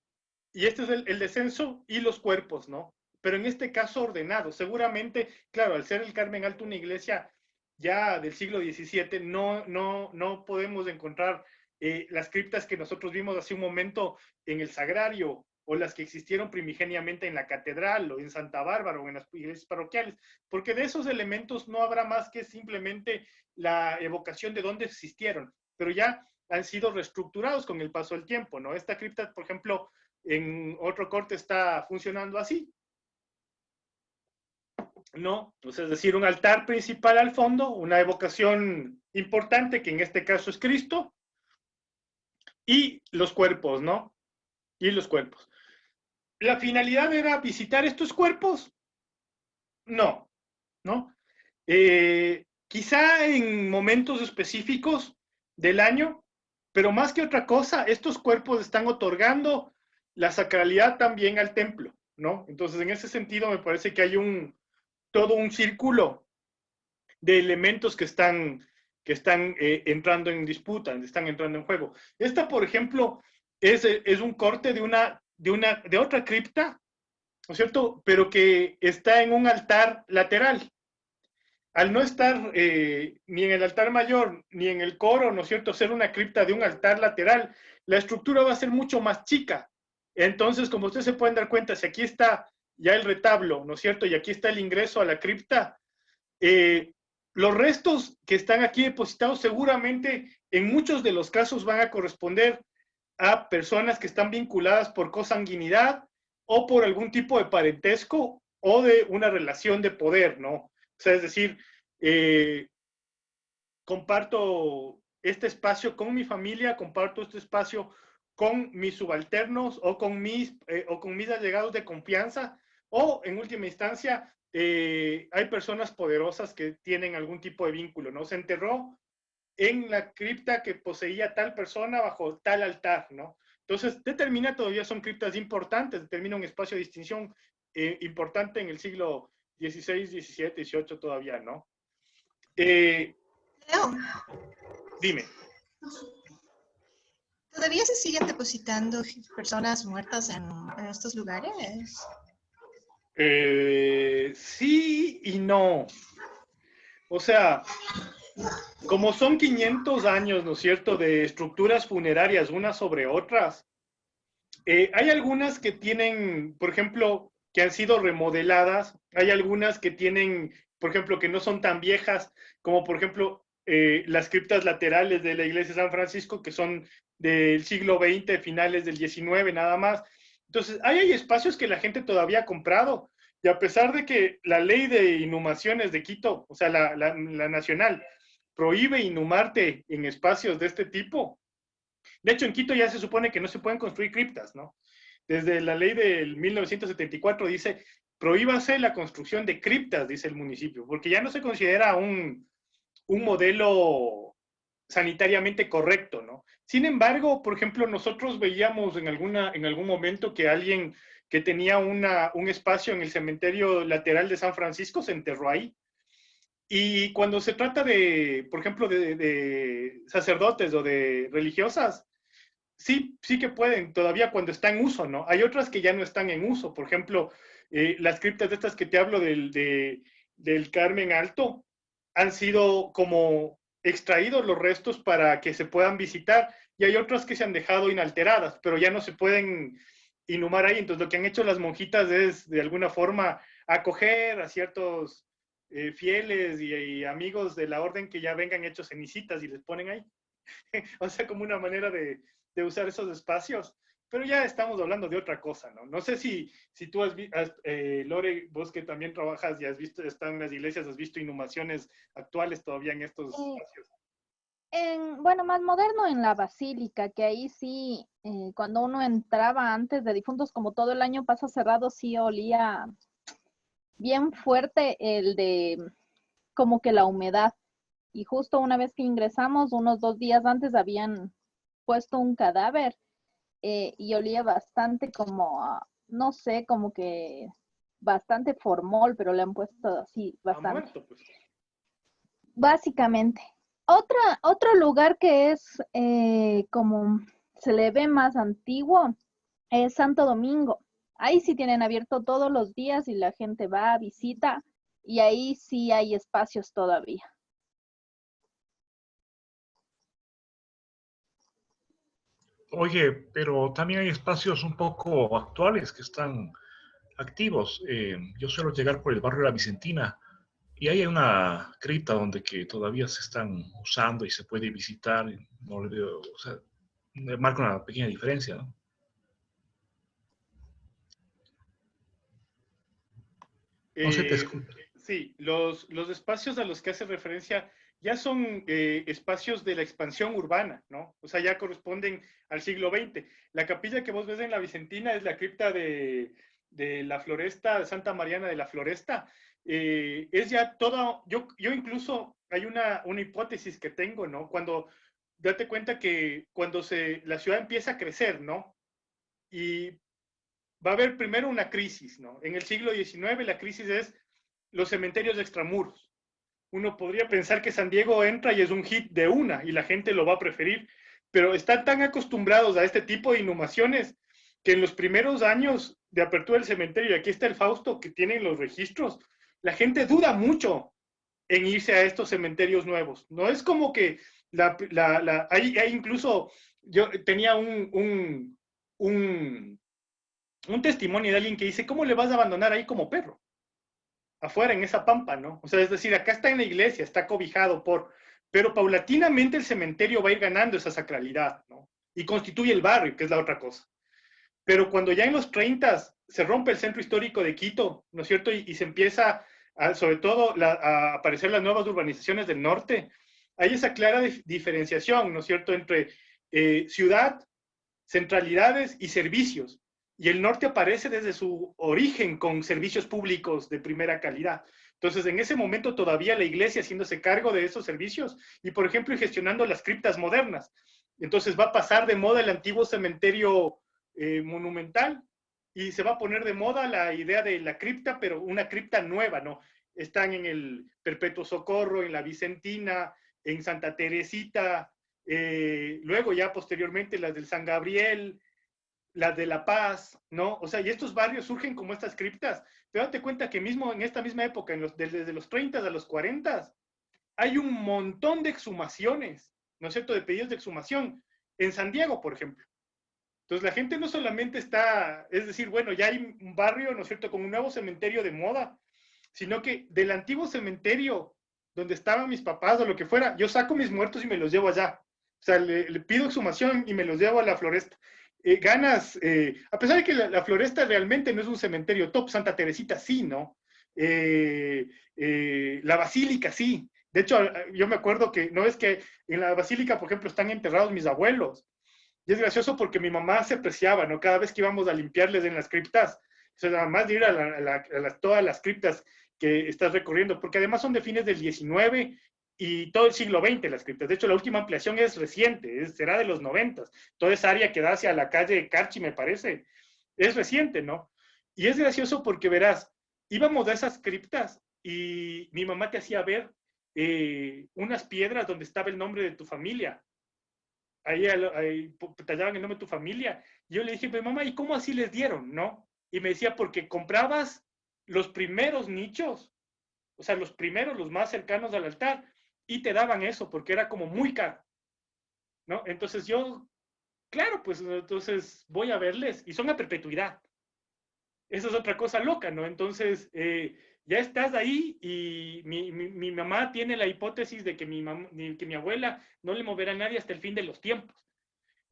Y este es el descenso y los cuerpos, ¿no? Pero en este caso ordenado. Seguramente, claro, al ser el Carmen Alto una iglesia ya del siglo XVII, no podemos encontrar las criptas que nosotros vimos hace un momento en el Sagrario, o las que existieron primigeniamente en la catedral, o en Santa Bárbara, o en las iglesias parroquiales, porque de esos elementos no habrá más que simplemente la evocación de dónde existieron, pero ya han sido reestructurados con el paso del tiempo, ¿no? Esta cripta, por ejemplo, en otro corte está funcionando así, ¿no? Pues es decir, un altar principal al fondo, una evocación importante, que en este caso es Cristo, y los cuerpos, ¿no? Y los cuerpos. ¿La finalidad era visitar estos cuerpos? No, ¿no? Quizá en momentos específicos del año, pero más que otra cosa, estos cuerpos están otorgando la sacralidad también al templo, ¿no? Entonces, en ese sentido, me parece que hay todo un círculo de elementos que están entrando en disputa, están entrando en juego. Esta, por ejemplo, es un corte de otra cripta, ¿no es cierto?, pero que está en un altar lateral. Al no estar ni en el altar mayor ni en el coro, ¿no es cierto?, ser una cripta de un altar lateral, la estructura va a ser mucho más chica. Entonces, como ustedes se pueden dar cuenta, si aquí está ya el retablo, ¿no es cierto?, y aquí está el ingreso a la cripta, los restos que están aquí depositados seguramente en muchos de los casos van a corresponder a personas que están vinculadas por consanguinidad o por algún tipo de parentesco o de una relación de poder, ¿no? O sea, es decir, comparto este espacio con mi familia, comparto este espacio con mis subalternos o con mis allegados de confianza, o en última instancia, hay personas poderosas que tienen algún tipo de vínculo, ¿no? Se enterró en la cripta que poseía tal persona bajo tal altar, ¿no? Entonces, determina todavía son criptas importantes, determina un espacio de distinción importante en el siglo XVI, XVII, XVIII todavía, ¿no? Leo, Dime. ¿todavía se siguen depositando personas muertas en estos lugares? Sí y no. O sea, como son 500 años, ¿no es cierto?, de estructuras funerarias unas sobre otras, hay algunas que tienen, por ejemplo, que han sido remodeladas, hay algunas que tienen, por ejemplo, que no son tan viejas, como por ejemplo las criptas laterales de la iglesia de San Francisco, que son del siglo XX, finales del XIX nada más. Entonces, hay espacios que la gente todavía ha comprado, y a pesar de que la ley de inhumaciones de Quito, o sea, la nacional, prohíbe inhumarte en espacios de este tipo. De hecho, en Quito ya se supone que no se pueden construir criptas, ¿no? Desde la ley del 1974 dice, prohíbase la construcción de criptas, dice el municipio, porque ya no se considera un modelo sanitariamente correcto, ¿no? Sin embargo, por ejemplo, nosotros veíamos en algún momento que alguien que tenía un espacio en el cementerio lateral de San Francisco se enterró ahí. Y cuando se trata de, por ejemplo, de sacerdotes o de religiosas, sí que pueden, todavía cuando está en uso, ¿no? Hay otras que ya no están en uso. Por ejemplo, las criptas de estas que te hablo del Carmen Alto han sido como extraídos los restos para que se puedan visitar, y hay otras que se han dejado inalteradas, pero ya no se pueden inhumar ahí. Entonces lo que han hecho las monjitas es de alguna forma acoger a ciertos fieles y amigos de la orden que ya vengan hechos cenicitas y les ponen ahí. O sea, como una manera de usar esos espacios. Pero ya estamos hablando de otra cosa, ¿no? No sé si tú Lore, vos que también trabajas y has visto, están en las iglesias, has visto inhumaciones actuales todavía en estos espacios. Bueno, más moderno en la basílica, que ahí sí, cuando uno entraba antes de difuntos, como todo el año pasa cerrado, sí olía bien fuerte el de como que la humedad. Y justo una vez que ingresamos, unos 2 días antes habían puesto un cadáver y olía bastante como, no sé, como que bastante formol, pero le han puesto así bastante. Ha muerto, pues. Básicamente. Otro lugar que es como se le ve más antiguo es Santo Domingo. Ahí sí tienen abierto todos los días y la gente va, visita, y ahí sí hay espacios todavía. Oye, pero también hay espacios un poco actuales que están activos. Yo suelo llegar por el barrio de la Vicentina y ahí hay una cripta donde que todavía se están usando y se puede visitar. No le veo, o sea, marca una pequeña diferencia, ¿no? No se te escucha. Sí, los espacios a los que hace referencia ya son espacios de la expansión urbana, ¿no? O sea, ya corresponden al siglo XX. La capilla que vos ves en la Vicentina es la cripta de la Floresta, de Santa Mariana de la Floresta. Es ya toda, yo incluso hay una hipótesis que tengo, ¿no? Cuando, date cuenta que cuando la ciudad empieza a crecer, ¿no? Y va a haber primero una crisis, ¿no? En el siglo XIX la crisis es los cementerios de extramuros. Uno podría pensar que San Diego entra y es un hit de una y la gente lo va a preferir, pero están tan acostumbrados a este tipo de inhumaciones que en los primeros años de apertura del cementerio, y aquí está el Fausto que tienen los registros, la gente duda mucho en irse a estos cementerios nuevos. No es como que hay incluso, yo tenía un testimonio de alguien que dice, ¿cómo le vas a abandonar ahí como perro? Afuera, en esa pampa, ¿no? O sea, es decir, acá está en la iglesia, está cobijado pero paulatinamente el cementerio va a ir ganando esa sacralidad, ¿no? Y constituye el barrio, que es la otra cosa. Pero cuando ya en los 30 se rompe el centro histórico de Quito, ¿no es cierto? Y se empieza, sobre todo, a aparecer las nuevas urbanizaciones del norte, hay esa clara diferenciación, ¿no es cierto?, entre ciudad, centralidades y servicios. Y el norte aparece desde su origen con servicios públicos de primera calidad. Entonces, en ese momento todavía la iglesia haciéndose cargo de esos servicios y, por ejemplo, gestionando las criptas modernas. Entonces va a pasar de moda el antiguo cementerio monumental y se va a poner de moda la idea de la cripta, pero una cripta nueva, ¿no? Están en el Perpetuo Socorro, en la Vicentina, en Santa Teresita, luego ya posteriormente las del San Gabriel, las de La Paz, ¿no? O sea, y estos barrios surgen como estas criptas. Pero date cuenta que mismo en esta misma época, desde los 30 a los 40, hay un montón de exhumaciones, ¿no es cierto?, de pedidos de exhumación. En San Diego, por ejemplo. Entonces la gente no solamente está, es decir, bueno, ya hay un barrio, ¿no es cierto?, con un nuevo cementerio de moda, sino que del antiguo cementerio donde estaban mis papás o lo que fuera, yo saco mis muertos y me los llevo allá. O sea, le pido exhumación y me los llevo a la floresta. A pesar de que la floresta realmente no es un cementerio top, Santa Teresita sí, ¿no? La Basílica sí. De hecho, yo me acuerdo que, ¿no es que en la Basílica, por ejemplo, están enterrados mis abuelos? Y es gracioso porque mi mamá se preciaba, ¿no? Cada vez que íbamos a limpiarles en las criptas, o sea, nada más de ir a todas las criptas que estás recorriendo, porque además son de fines del 19 y todo el siglo XX las criptas. De hecho, la última ampliación es reciente, será de los 90. Toda esa área que da hacia la calle Carchi, me parece, es reciente, ¿no? Y es gracioso porque verás, íbamos a esas criptas y mi mamá te hacía ver unas piedras donde estaba el nombre de tu familia. Ahí tallaban el nombre de tu familia. Y yo le dije, pero mamá, ¿y cómo así les dieron, no? Y me decía, porque comprabas los primeros nichos, o sea, los primeros, los más cercanos al altar, y te daban eso, porque era como muy caro, ¿no? Entonces yo, claro, pues entonces voy a verles, y son a perpetuidad. Esa es otra cosa loca, ¿no? Entonces, ya estás ahí y mi mamá tiene la hipótesis de que que mi abuela no le moverá a nadie hasta el fin de los tiempos.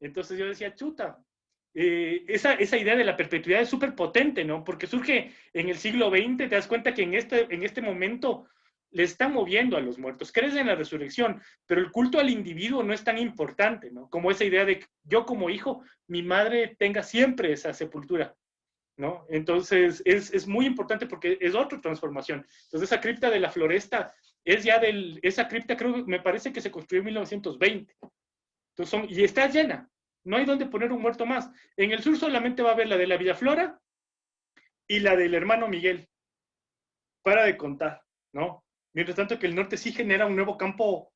Entonces yo decía, chuta, esa idea de la perpetuidad es súper potente, ¿no? Porque surge en el siglo XX, te das cuenta que en este momento le están moviendo a los muertos. Crees en la resurrección, pero el culto al individuo no es tan importante, ¿no? Como esa idea de que yo como hijo, mi madre tenga siempre esa sepultura, ¿no? Entonces, es muy importante porque es otra transformación. Entonces, esa cripta de la Floresta es ya esa cripta creo, me parece que se construyó en 1920. Entonces, y está llena. No hay donde poner un muerto más. En el sur solamente va a haber la de la Villaflora y la del hermano Miguel. Para de contar, ¿no? Mientras tanto que el norte sí genera un nuevo campo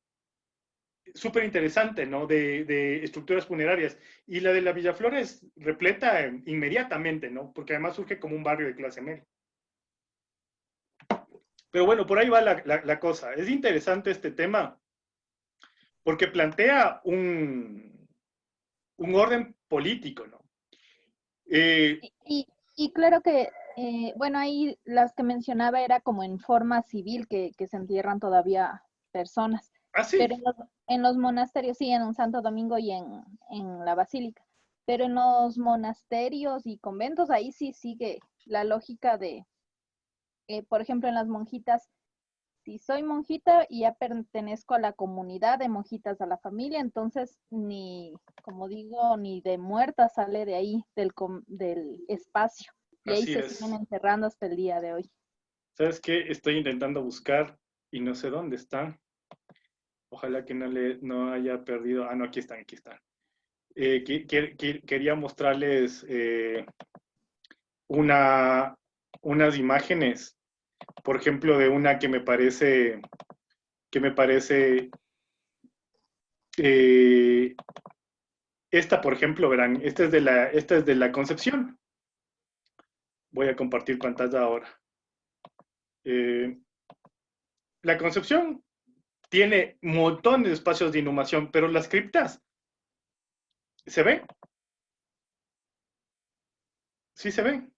súper interesante, ¿no? De estructuras funerarias. Y la de la Villaflora es repleta inmediatamente, ¿no? Porque además surge como un barrio de clase media. Pero bueno, por ahí va la cosa. Es interesante este tema porque plantea un orden político, ¿no? Y claro que, bueno, ahí las que mencionaba era como en forma civil que se entierran todavía personas. Ah, sí. Pero en los monasterios, sí, en un Santo Domingo y en la Basílica. Pero en los monasterios y conventos, ahí sí sigue la lógica de, por ejemplo, en las monjitas, si soy monjita y ya pertenezco a la comunidad de monjitas, a la familia, entonces como digo, ni de muerta sale de ahí, del espacio. Y ahí se siguen enterrando hasta el día de hoy. ¿Sabes qué? Estoy intentando buscar y no sé dónde están. Ojalá que no haya perdido. Ah, no, aquí están. Quería mostrarles unas imágenes, por ejemplo, de una que me parece esta, por ejemplo, verán, esta es de la Concepción. Voy a compartir pantalla ahora. La Concepción tiene montones de espacios de inhumación, pero las criptas, ¿se ve? Sí se ve.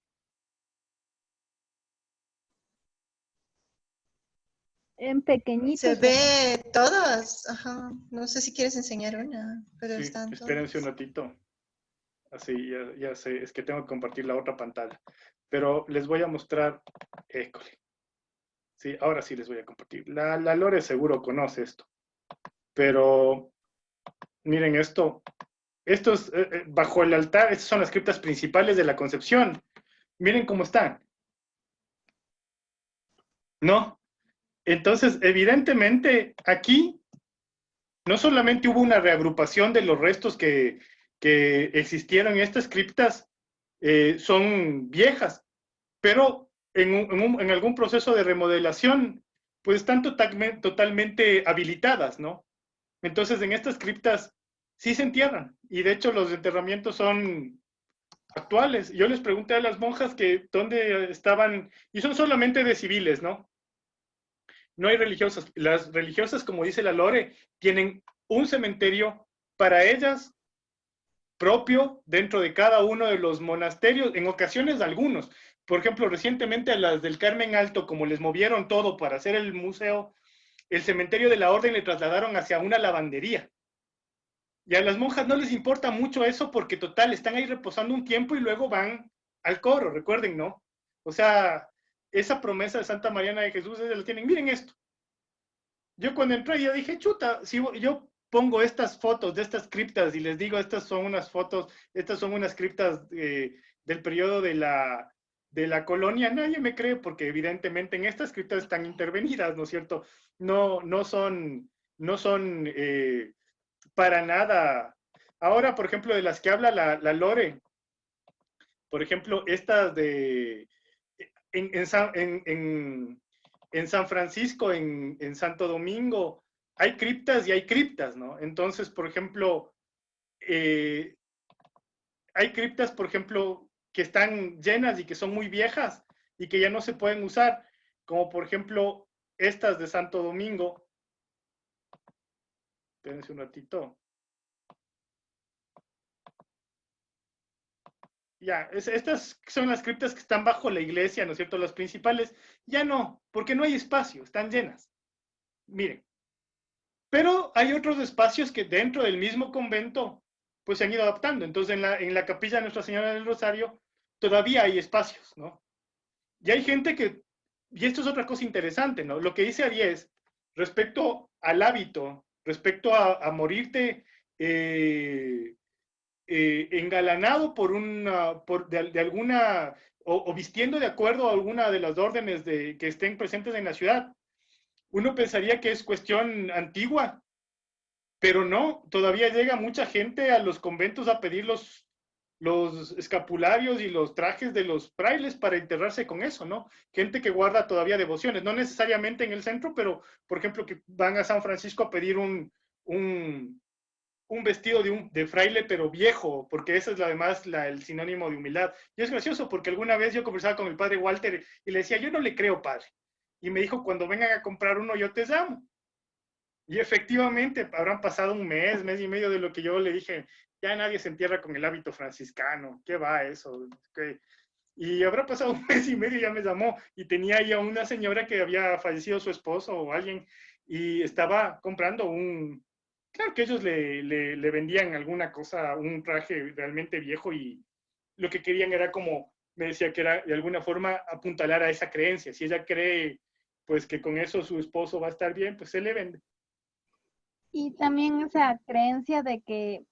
En pequeñitos. Se ve todas. Ajá. No sé si quieres enseñar una, pero Sí, están espérense todas. un ratito. Así, ya sé, es que tengo que compartir la otra pantalla. Pero les voy a mostrar, école. Sí, ahora sí les voy a compartir. La Lore seguro conoce esto. Pero miren esto. Esto es bajo el altar, estas son las criptas principales de la Concepción. Miren cómo están. ¿No? Entonces, evidentemente, aquí no solamente hubo una reagrupación de los restos que existieron en estas criptas, son viejas, pero en algún proceso de remodelación, pues están totalmente habilitadas, ¿no? Entonces, en estas criptas sí se entierran, y de hecho los enterramientos son actuales. Yo les pregunté a las monjas que dónde estaban, y son solamente de civiles, ¿no? No hay religiosas. Las religiosas, como dice la Lore, tienen un cementerio para ellas propio dentro de cada uno de los monasterios, en ocasiones algunos. Por ejemplo, recientemente a las del Carmen Alto, como les movieron todo para hacer el museo, el cementerio de la orden le trasladaron hacia una lavandería. Y a las monjas no les importa mucho eso porque total, están ahí reposando un tiempo y luego van al coro, recuerden, ¿no? O sea, esa promesa de Santa Mariana de Jesús, ellos la tienen. Miren esto. Yo cuando entré, yo dije, chuta, si yo pongo estas fotos de estas criptas y les digo, estas son unas fotos, estas son unas criptas del periodo de la colonia, nadie me cree porque evidentemente en estas criptas están intervenidas, ¿no es cierto? No son para nada. Ahora, por ejemplo, de las que habla la Lore, por ejemplo, estas de en San Francisco, en Santo Domingo, hay criptas y hay criptas, ¿no? Entonces, por ejemplo, hay criptas, por ejemplo, que están llenas y que son muy viejas y que ya no se pueden usar, como por ejemplo estas de Santo Domingo. Espérense un ratito. Ya, estas son las criptas que están bajo la iglesia, ¿no es cierto? Las principales, ya no, porque no hay espacio, están llenas. Miren, pero hay otros espacios que dentro del mismo convento, pues se han ido adaptando. Entonces, en la capilla de Nuestra Señora del Rosario, todavía hay espacios, ¿no? Y hay gente que, y esto es otra cosa interesante, ¿no? Lo que dice Aries respecto al hábito, respecto a morirte engalanado de alguna, o vistiendo de acuerdo a alguna de las órdenes que estén presentes en la ciudad. Uno pensaría que es cuestión antigua, pero no, todavía llega mucha gente a los conventos a pedir los escapularios y los trajes de los frailes para enterrarse con eso, ¿no? Gente que guarda todavía devociones, no necesariamente en el centro, pero, por ejemplo, que van a San Francisco a pedir un vestido de fraile, pero viejo, porque ese es además el sinónimo de humildad. Y es gracioso, porque alguna vez yo conversaba con el padre Walter y le decía, yo no le creo, padre. Y me dijo, cuando vengan a comprar uno, yo te llamo. Y efectivamente, habrán pasado un mes y medio de lo que yo le dije, ya nadie se entierra con el hábito franciscano, ¿qué va eso? Y habrá pasado un mes y medio y ya me llamó, y tenía ya una señora que había fallecido su esposo o alguien, y estaba comprando claro que ellos le vendían alguna cosa, un traje realmente viejo, y lo que querían era como, me decía que era de alguna forma apuntalar a esa creencia. Si ella cree, pues que con eso su esposo va a estar bien, pues se le vende. Y también esa creencia de que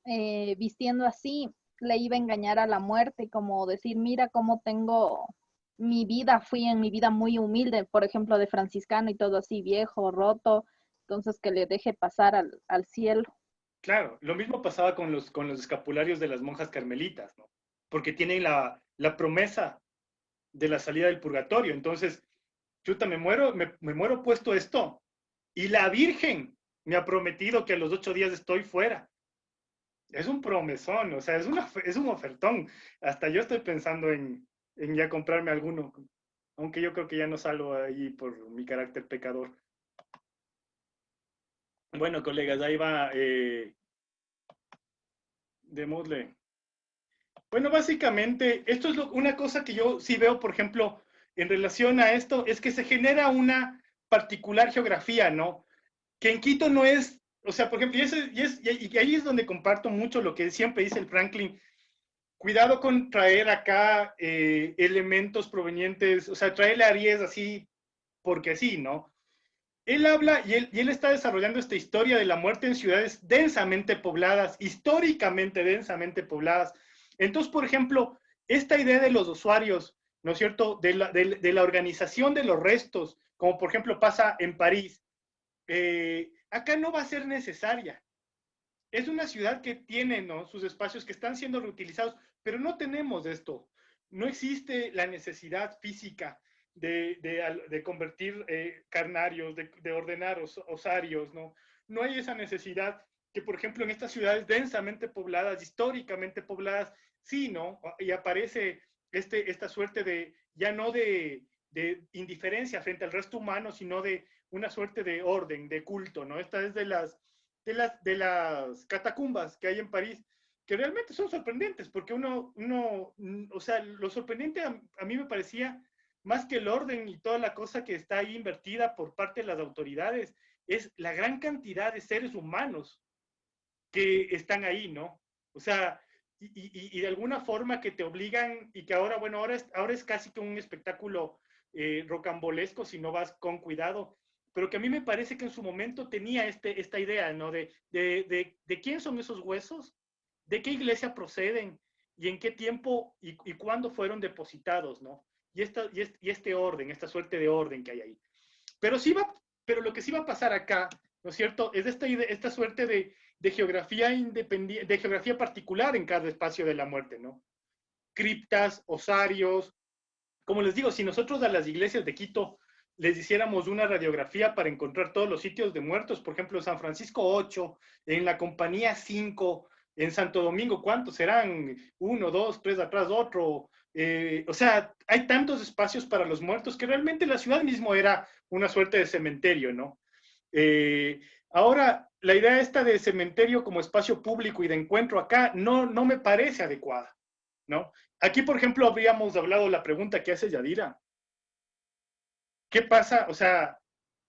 vistiendo así le iba a engañar a la muerte, como decir, mira cómo tengo mi vida, fui en mi vida muy humilde, por ejemplo, de franciscano y todo así viejo, roto, entonces que le deje pasar al cielo. Claro, lo mismo pasaba con los escapularios de las monjas carmelitas, ¿no? Porque tienen la promesa de la salida del purgatorio. Entonces, chuta, me muero puesto esto. Y la Virgen me ha prometido que a los 8 días estoy fuera. Es un promesón, o sea, es un ofertón. Hasta yo estoy pensando en ya comprarme alguno, aunque yo creo que ya no salgo ahí por mi carácter pecador. Bueno, colegas, ahí va. Démosle. Bueno, básicamente, esto es una cosa que yo sí veo, por ejemplo, en relación a esto, es que se genera una particular geografía, ¿no? Que en Quito no es, o sea, por ejemplo, y ahí es donde comparto mucho lo que siempre dice el Franklin, cuidado con traer acá elementos provenientes, o sea, traerle a Aries así, porque sí, ¿no? Él habla y él está desarrollando esta historia de la muerte en ciudades densamente pobladas, históricamente densamente pobladas. Entonces, por ejemplo, esta idea de los usuarios, ¿no es cierto?, de la organización de los restos, como por ejemplo pasa en París, acá no va a ser necesaria. es una ciudad que tiene, ¿no?, sus espacios que están siendo reutilizados, pero no tenemos esto. No existe la necesidad física de convertir carnarios, de ordenar osarios, ¿no? No hay esa necesidad que, por ejemplo, en estas ciudades densamente pobladas, históricamente pobladas, sí, ¿no? Y aparece esta suerte de, ya no de indiferencia frente al resto humano, sino de una suerte de orden, de culto, ¿no? Esta es de las catacumbas que hay en París, que realmente son sorprendentes, porque o sea, lo sorprendente a mí me parecía, más que el orden y toda la cosa que está ahí invertida por parte de las autoridades, es la gran cantidad de seres humanos que están ahí, ¿no? O sea, y de alguna forma que te obligan, y que ahora, bueno, ahora es casi que un espectáculo rocambolesco si no vas con cuidado, pero que a mí me parece que en su momento tenía esta idea, ¿no? De quién son esos huesos, de qué iglesia proceden, y en qué tiempo y cuándo fueron depositados, ¿no? Y este orden, esta suerte de orden que hay ahí. Pero, pero lo que sí va a pasar acá, ¿no es cierto?, es esta suerte de geografía independiente, de geografía particular en cada espacio de la muerte, ¿no? Criptas, osarios. Como les digo, si nosotros a las iglesias de Quito les hiciéramos una radiografía para encontrar todos los sitios de muertos, por ejemplo, San Francisco 8, en la Compañía 5, en Santo Domingo, ¿cuántos serán? 1, 2, 3 atrás otro. O sea, hay tantos espacios para los muertos que realmente la ciudad mismo era una suerte de cementerio, ¿no? Ahora, la idea esta de cementerio como espacio público y de encuentro acá no me parece adecuada, ¿no? Aquí, por ejemplo, habríamos hablado la pregunta que hace Yadira. ¿Qué pasa? O sea,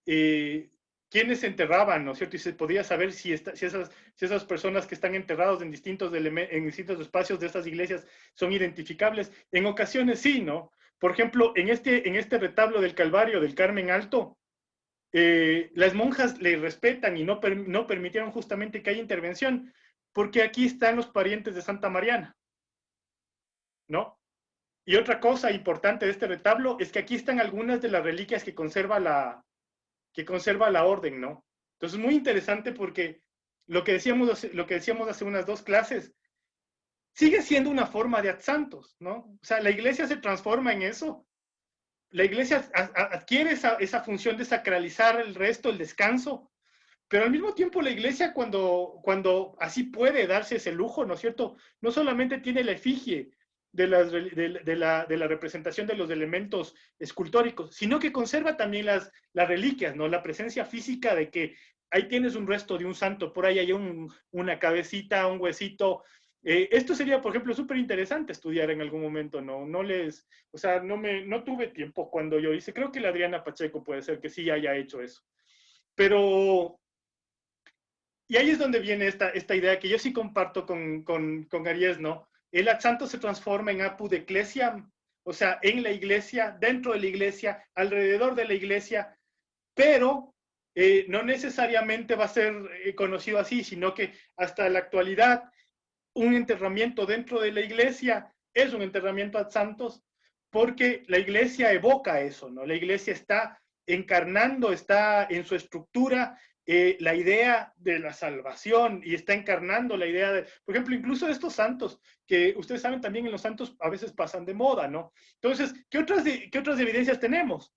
¿quiénes se enterraban, no es cierto? Y se podía saber si esas personas que están enterrados en distintos espacios de estas iglesias son identificables. En ocasiones sí, ¿no? Por ejemplo, en este retablo del Calvario del Carmen Alto, las monjas le respetan y no permitieron justamente que haya intervención, porque aquí están los parientes de Santa Mariana, ¿no? Y otra cosa importante de este retablo es que aquí están algunas de las reliquias que conserva la orden, ¿no? Entonces, muy interesante porque lo que decíamos hace unas 2 clases, sigue siendo una forma de ad santos, ¿no? O sea, la iglesia se transforma en eso. La iglesia adquiere esa función de sacralizar el resto, el descanso, pero al mismo tiempo la iglesia cuando así puede darse ese lujo, ¿no es cierto? No solamente tiene la efigie de la representación de los elementos escultóricos, sino que conserva también las reliquias, ¿no? La presencia física de que ahí tienes un resto de un santo, por ahí hay una cabecita, un huesito. Esto sería, por ejemplo, súper interesante estudiar en algún momento, ¿no? O sea, no tuve tiempo cuando yo hice, creo que la Adriana Pacheco puede ser que sí haya hecho eso. Pero, y ahí es donde viene esta idea que yo sí comparto con Aries, ¿no? El ad santo se transforma en apud ecclesiam, o sea, en la iglesia, dentro de la iglesia, alrededor de la iglesia, pero no necesariamente va a ser conocido así, sino que hasta la actualidad un enterramiento dentro de la iglesia es un enterramiento ad santos, porque la iglesia evoca eso, ¿no? La iglesia está encarnando, está en su estructura la idea de la salvación y está encarnando la idea de, por ejemplo, incluso estos santos, que ustedes saben también en los santos a veces pasan de moda, ¿no? Entonces, ¿qué otras evidencias tenemos?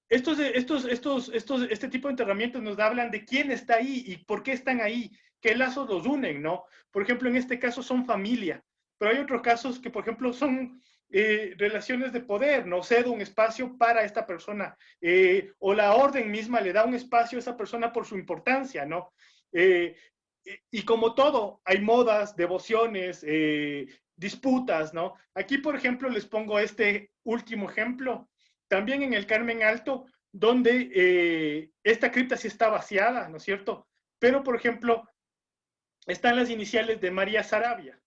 Este tipo de enterramientos nos hablan de quién está ahí y por qué están ahí, qué lazos los unen, ¿no? Por ejemplo, en este caso son familia, pero hay otros casos que, por ejemplo, son relaciones de poder, ¿no? Cedo un espacio para esta persona, o la orden misma le da un espacio a esa persona por su importancia, ¿no? Y como todo, hay modas, devociones, disputas, ¿no? Aquí, por ejemplo, les pongo este último ejemplo, también en el Carmen Alto, donde esta cripta sí está vaciada, ¿no es cierto? Pero, por ejemplo, están las iniciales de María Sarabia,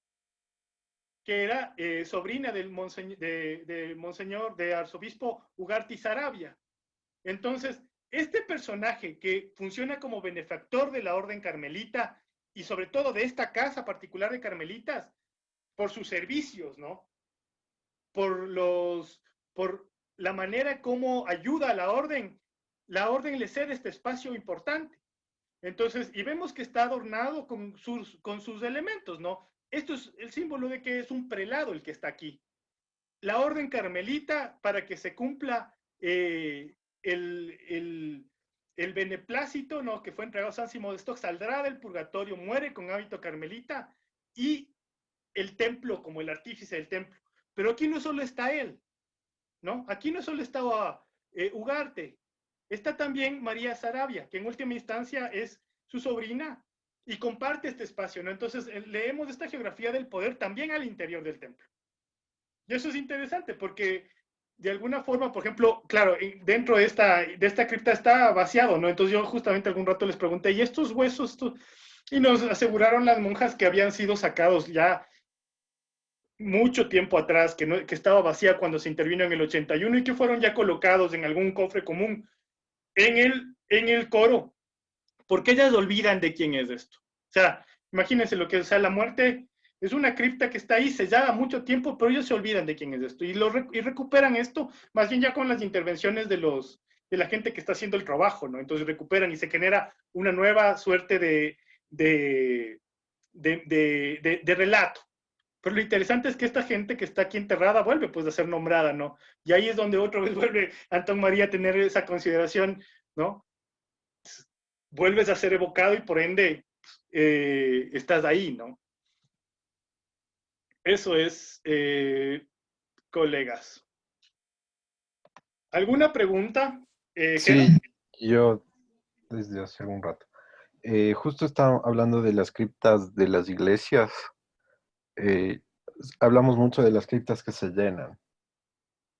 que era sobrina del monseñor, de arzobispo Ugarte Sarabia. Entonces, este personaje que funciona como benefactor de la orden carmelita y sobre todo de esta casa particular de carmelitas, por sus servicios, ¿no? Por la manera como ayuda a la orden le cede este espacio importante. Entonces, y vemos que está adornado con sus elementos, ¿no? Esto es el símbolo de que es un prelado el que está aquí. La orden carmelita, para que se cumpla el beneplácito, ¿no?, que fue entregado a San Simón de Stock, saldrá del purgatorio, muere con hábito carmelita, y el templo como el artífice del templo. Pero aquí no solo está él, ¿no? Aquí no solo estaba Ugarte, está también María Sarabia, que en última instancia es su sobrina y comparte este espacio, ¿no? Entonces leemos esta geografía del poder también al interior del templo. Y eso es interesante porque de alguna forma, por ejemplo, claro, dentro de esta cripta está vaciado, ¿no? Entonces yo justamente algún rato les pregunté, ¿y estos huesos? Y nos aseguraron las monjas que habían sido sacados ya mucho tiempo atrás, que estaba vacía cuando se intervino en el 81 y que fueron ya colocados en algún cofre común en el coro, porque ellas olvidan de quién es esto. O sea, imagínense lo que es, o sea, la muerte es una cripta que está ahí sellada mucho tiempo, pero ellos se olvidan de quién es esto y recuperan esto más bien ya con las intervenciones de la gente que está haciendo el trabajo, ¿no? Entonces recuperan y se genera una nueva suerte de relato. Pero lo interesante es que esta gente que está aquí enterrada vuelve pues a ser nombrada, ¿no? Y ahí es donde otra vez vuelve Antón María a tener esa consideración, ¿no? Vuelves a ser evocado y por ende estás ahí, ¿no? Eso es, colegas. ¿Alguna pregunta? Sí, yo desde hace algún rato. Justo estaba hablando de las criptas de las iglesias. Hablamos mucho de las criptas que se llenan.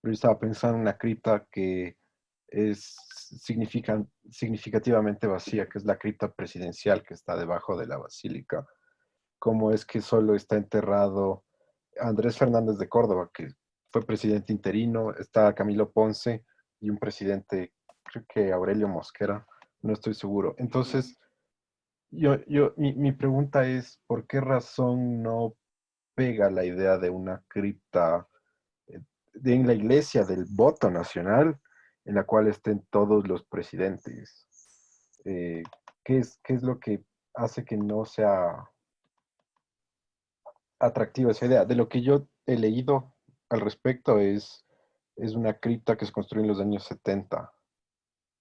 Pero yo estaba pensando en una cripta que es significativamente vacía, que es la cripta presidencial que está debajo de la basílica. Cómo es que solo está enterrado Andrés Fernández de Córdoba, que fue presidente interino, está Camilo Ponce y un presidente, creo que Aurelio Mosquera, no estoy seguro. Entonces, mi pregunta es, ¿por qué razón no pega la idea de una cripta en la iglesia del voto nacional en la cual estén todos los presidentes? ¿Qué es lo que hace que no sea atractiva esa idea? De lo que yo he leído al respecto es una cripta que se construyó en los años 70,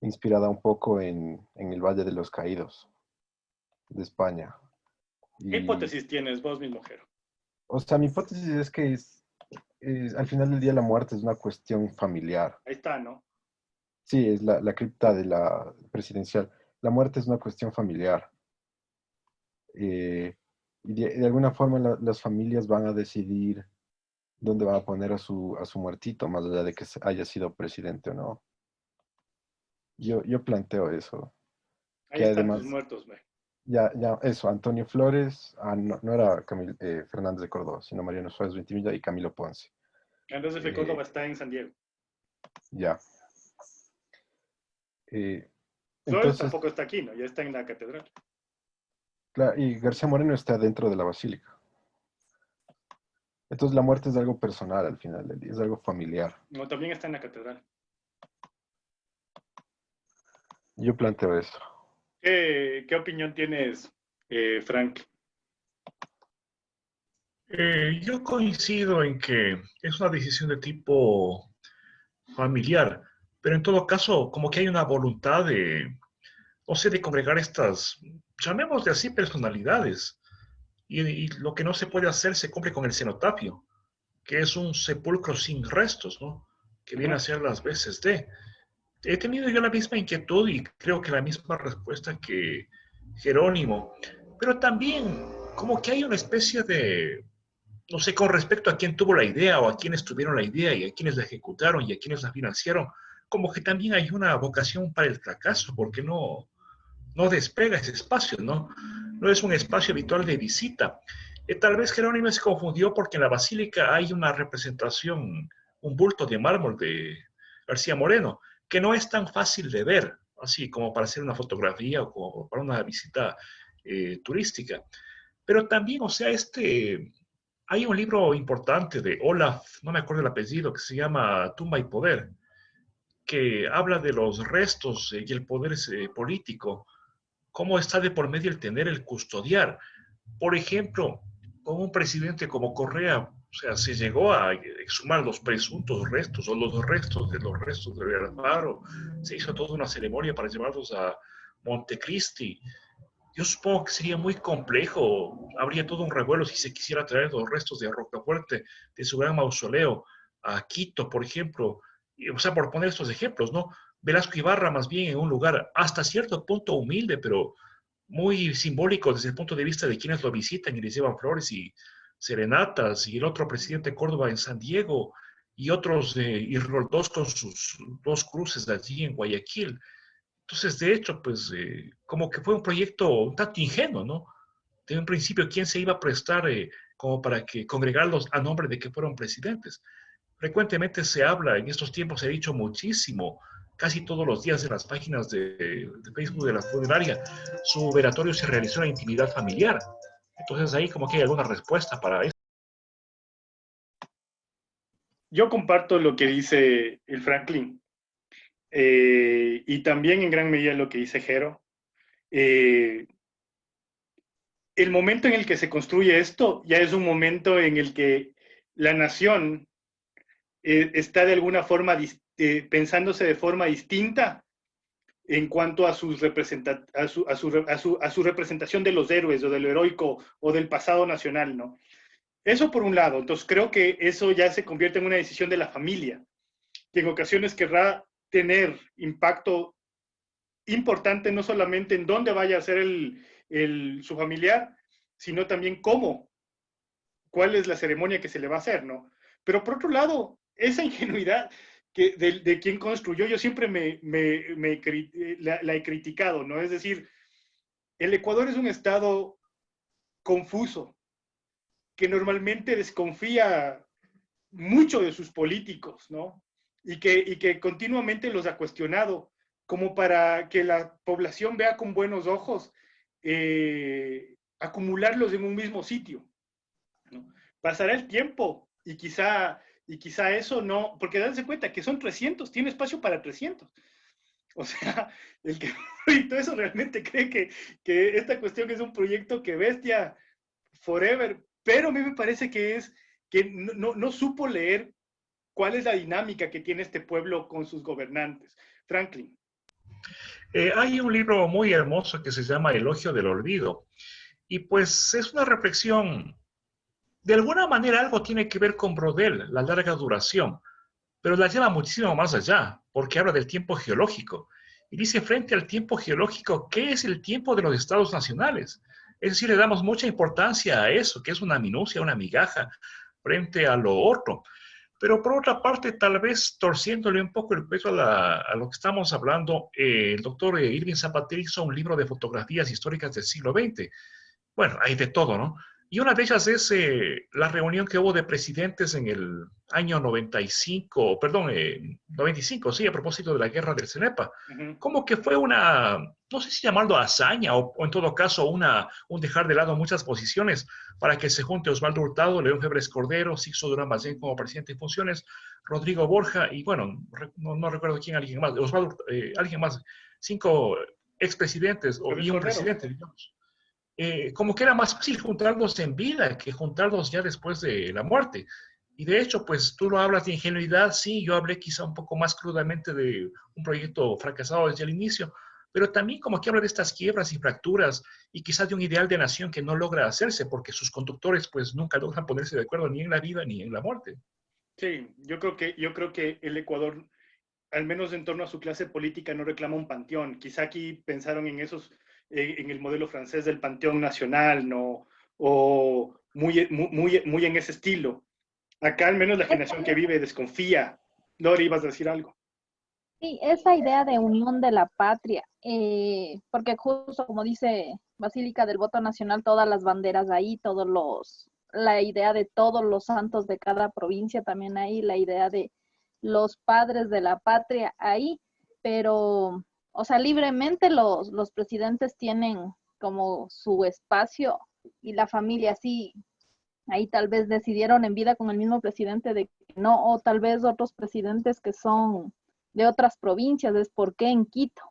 inspirada un poco en el Valle de los Caídos de España. ¿Qué hipótesis tienes vos, mi mujer? O sea, mi hipótesis es que al final del día la muerte es una cuestión familiar. Ahí está, ¿no? Sí, es la cripta de la presidencial. La muerte es una cuestión familiar. Y de alguna forma las familias van a decidir dónde van a poner a su muertito, más allá de que haya sido presidente o no. Yo planteo eso. Ahí Que están además, tus muertos, güey. ya, eso, Antonio Flores, no era Fernández de Córdoba, sino Mariano Suárez Ventimilla y Camilo Ponce. Andrés F. Córdoba está en San Diego. Ya. Flores Entonces, tampoco está aquí, ¿no? Ya está en la catedral. claro, y García Moreno está dentro de la basílica. Entonces la muerte es algo personal al final del día, es algo familiar. No, también está en la catedral. Yo planteo eso. ¿Qué opinión tienes, Frank? Yo coincido en que es una decisión de tipo familiar, pero en todo caso, como que hay una voluntad de, no sé, de congregar estas, llamémosle así, personalidades. Y lo que no se puede hacer se cumple con el cenotafio, que es un sepulcro sin restos, ¿no? Que viene a ser las veces de. He tenido yo la misma inquietud y creo que la misma respuesta que Jerónimo, pero también como que hay una especie de, no sé, con respecto a quién tuvo la idea o a quiénes tuvieron la idea y a quiénes la ejecutaron y a quiénes la financiaron, como que también hay una vocación para el fracaso, porque no despega ese espacio, ¿no? No es un espacio habitual de visita. Tal vez Jerónimo se confundió porque en la basílica hay una representación, un bulto de mármol de García Moreno, que no es tan fácil de ver, así como para hacer una fotografía o como para una visita turística. Pero también, o sea, hay un libro importante de Olaf, no me acuerdo el apellido, que se llama Tumba y Poder, que habla de los restos y el poder político cómo está de por medio el tener, el custodiar. Por ejemplo, con un presidente como Correa, o sea, se llegó a exhumar los presuntos restos o los restos de Alfaro, se hizo toda una ceremonia para llevarlos a Montecristi. Yo supongo que sería muy complejo, habría todo un revuelo si se quisiera traer los restos de Rocafuerte, de su gran mausoleo, a Quito, por ejemplo, o sea, por poner estos ejemplos, ¿no? Velasco Ibarra más bien en un lugar hasta cierto punto humilde, pero muy simbólico desde el punto de vista de quienes lo visitan y les llevan flores y serenatas, y el otro presidente Córdoba en San Diego, y otros, y Roldós con sus dos cruces de allí en Guayaquil. Entonces, de hecho, pues, como que fue un proyecto un tanto ingenuo, ¿no? De un principio, ¿quién se iba a prestar como para que congregarlos a nombre de que fueron presidentes? Frecuentemente se habla, en estos tiempos se ha dicho muchísimo, casi todos los días en las páginas de Facebook de la funeraria, su velatorio se realizó en la intimidad familiar. Entonces ahí como que hay alguna respuesta para eso. Yo comparto lo que dice el Franklin y también en gran medida lo que dice Jero. El momento en el que se construye esto ya es un momento en el que la nación está de alguna forma pensándose de forma distinta en cuanto a, su representación de los héroes o de lo heroico o del pasado nacional, ¿no? Eso por un lado. Entonces creo que eso ya se convierte en una decisión de la familia, que en ocasiones querrá tener impacto importante no solamente en dónde vaya a ser su familiar, sino también cómo, cuál es la ceremonia que se le va a hacer, ¿no? Pero por otro lado, esa ingenuidad de quien construyó, yo siempre la he criticado, ¿no? Es decir, el Ecuador es un estado confuso, que normalmente desconfía mucho de sus políticos, ¿no? Y que continuamente los ha cuestionado, como para que la población vea con buenos ojos acumularlos en un mismo sitio, ¿no? Pasará el tiempo y quizá eso no, porque darse cuenta que son 300, tiene espacio para 300. O sea, el que todo eso realmente cree que esta cuestión es un proyecto que bestia forever, pero a mí me parece que no supo leer cuál es la dinámica que tiene este pueblo con sus gobernantes. Franklin. Hay un libro muy hermoso que se llama Elogio del Olvido, y pues es una reflexión, de alguna manera algo tiene que ver con Brodel, la larga duración, pero la lleva muchísimo más allá, porque habla del tiempo geológico. Y dice, frente al tiempo geológico, ¿qué es el tiempo de los estados nacionales? Es decir, le damos mucha importancia a eso, que es una minucia, una migaja, frente a lo otro. Pero por otra parte, tal vez torciéndole un poco el peso a lo que estamos hablando, el doctor Irving Zapater hizo un libro de fotografías históricas del siglo XX. Bueno, hay de todo, ¿no? Y una de ellas es la reunión que hubo de presidentes en el año 95, perdón, 95, sí, a propósito de la guerra del Cenepa. Como que fue una, no sé si llamarlo hazaña o en todo caso un dejar de lado muchas posiciones para que se junte Osvaldo Hurtado, León Febres Cordero, Sixto Durán Ballén como presidente en funciones, Rodrigo Borja y bueno, no recuerdo quién, alguien más, Osvaldo, alguien más, 5 expresidentes y un presidente, digamos. Como que era más fácil juntarlos en vida que juntarlos ya después de la muerte. Y de hecho, pues tú lo hablas de ingenuidad, sí, yo hablé quizá un poco más crudamente de un proyecto fracasado desde el inicio, pero también como que habla de estas quiebras y fracturas y quizás de un ideal de nación que no logra hacerse porque sus conductores pues nunca logran ponerse de acuerdo ni en la vida ni en la muerte. Sí, yo creo que el Ecuador, al menos en torno a su clase política, no reclama un panteón. Quizá aquí pensaron en en el modelo francés del Panteón Nacional, ¿no? O muy en ese estilo. Acá al menos la generación que vive desconfía. Lori, ibas a decir algo. Sí, esa idea de unión de la patria, porque justo como dice Basílica del Voto Nacional, todas las banderas ahí, la idea de todos los santos de cada provincia también ahí, la idea de los padres de la patria ahí, pero, o sea, libremente los presidentes tienen como su espacio y la familia sí, ahí tal vez decidieron en vida con el mismo presidente de que no, o tal vez otros presidentes que son de otras provincias, es por qué en Quito,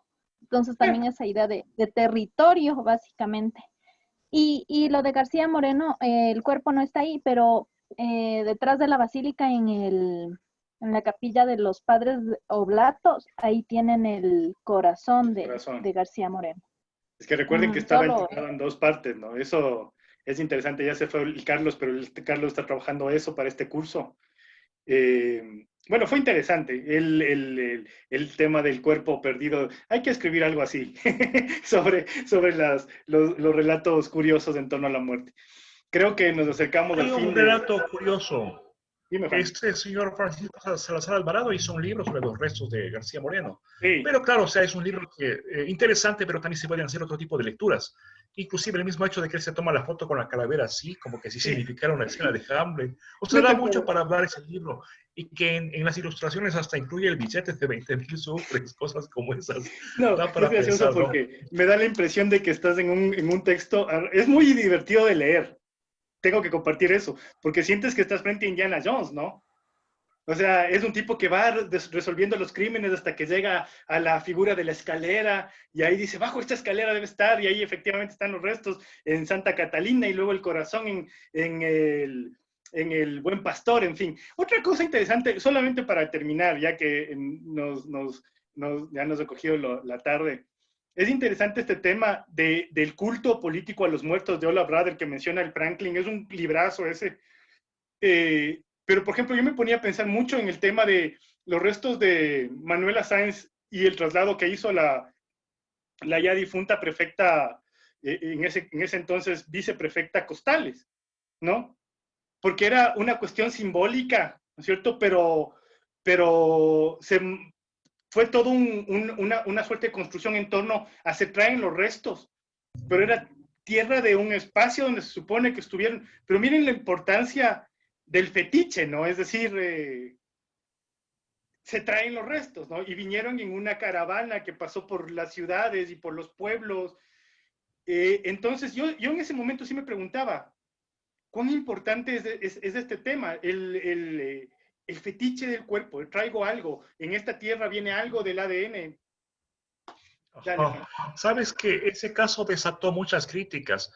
Entonces también esa idea de territorio, básicamente. Y lo de García Moreno, el cuerpo no está ahí, pero detrás de la basílica, en la capilla de los Padres Oblatos, ahí tienen el corazón de García Moreno. Es que recuerden que estaba Solo, enterrado en dos partes, ¿no? Eso es interesante. Ya se fue el Carlos, pero el Carlos está trabajando eso para este curso. Bueno, fue interesante el tema del cuerpo perdido. Hay que escribir algo así sobre los relatos curiosos en torno a la muerte. Creo que nos acercamos al Hay fin un de... relato curioso. Dime, Juan. Este señor Francisco Salazar Alvarado hizo un libro sobre los restos de García Moreno. Sí. Pero claro, o sea, es un libro interesante, pero también se pueden hacer otro tipo de lecturas. Inclusive el mismo hecho de que él se toma la foto con la calavera así, como que si significara una escena de Hamlet. O sea, da mucho para hablar ese libro. Y que en las ilustraciones hasta incluye el billete de 20.000 sufres, cosas como esas. No, da para es gracioso pensar, porque me da la impresión de que estás en un texto. Es muy divertido de leer. Tengo que compartir eso, porque sientes que estás frente a Indiana Jones, ¿no? O sea, es un tipo que va resolviendo los crímenes hasta que llega a la figura de la escalera y ahí dice, bajo esta escalera debe estar, y ahí efectivamente están los restos en Santa Catalina y luego el corazón en el Buen Pastor, en fin. Otra cosa interesante, solamente para terminar, ya que ya nos ha cogido la tarde, es interesante este tema del culto político a los muertos de Olaf Rader que menciona el Franklin. Es un librazo ese. Pero, por ejemplo, yo me ponía a pensar mucho en el tema de los restos de Manuela Sáenz y el traslado que hizo la ya difunta prefecta, en ese entonces viceprefecta Costales, ¿no? Porque era una cuestión simbólica, ¿no es cierto? Pero fue todo una suerte de construcción en torno a se traen los restos, pero era tierra de un espacio donde se supone que estuvieron. Pero miren la importancia del fetiche, ¿no? Es decir, se traen los restos, ¿no? Y vinieron en una caravana que pasó por las ciudades y por los pueblos. Entonces yo en ese momento sí me preguntaba, ¿cuán importante es este tema? El fetiche del cuerpo, traigo algo, en esta tierra viene algo del ADN. Dale. Sabes que ese caso desató muchas críticas.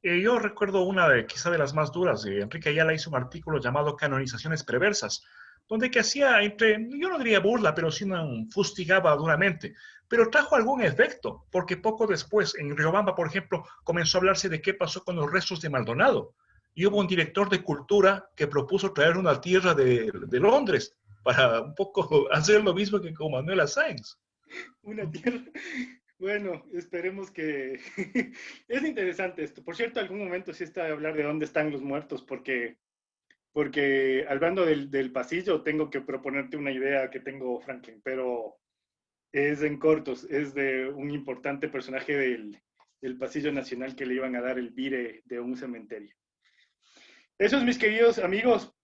Yo recuerdo quizá de las más duras, Enrique Ayala hizo un artículo llamado Canonizaciones Perversas, donde que hacía yo no diría burla, pero sí fustigaba duramente, pero trajo algún efecto, porque poco después, en Riobamba, por ejemplo, comenzó a hablarse de qué pasó con los restos de Maldonado, y hubo un director de cultura que propuso traer una tierra de Londres para un poco hacer lo mismo que con Manuela Sáenz. Una tierra. Bueno, esperemos que... Es interesante esto. Por cierto, algún momento sí está de hablar de dónde están los muertos, porque hablando del pasillo, tengo que proponerte una idea que tengo, Franklin, pero es en cortos, es de un importante personaje del pasillo nacional que le iban a dar el vire de un cementerio. Eso es, mis queridos amigos.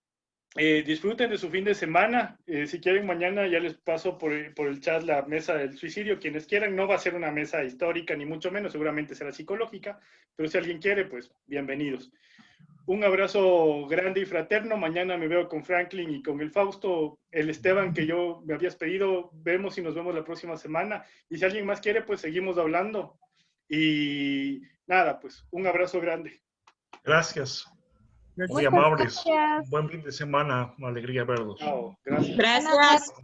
Disfruten de su fin de semana. Si quieren, mañana ya les paso por el chat la mesa del suicidio. Quienes quieran, no va a ser una mesa histórica, ni mucho menos, seguramente será psicológica, pero si alguien quiere, pues bienvenidos. Un abrazo grande y fraterno. Mañana me veo con Franklin y con el Fausto, el Esteban que yo me habías pedido. Vemos y nos vemos la próxima semana. Y si alguien más quiere, pues seguimos hablando. Y nada, pues un abrazo grande. Gracias. Muy amables. Buen fin de semana. Una alegría verlos. Chao. Gracias. Gracias.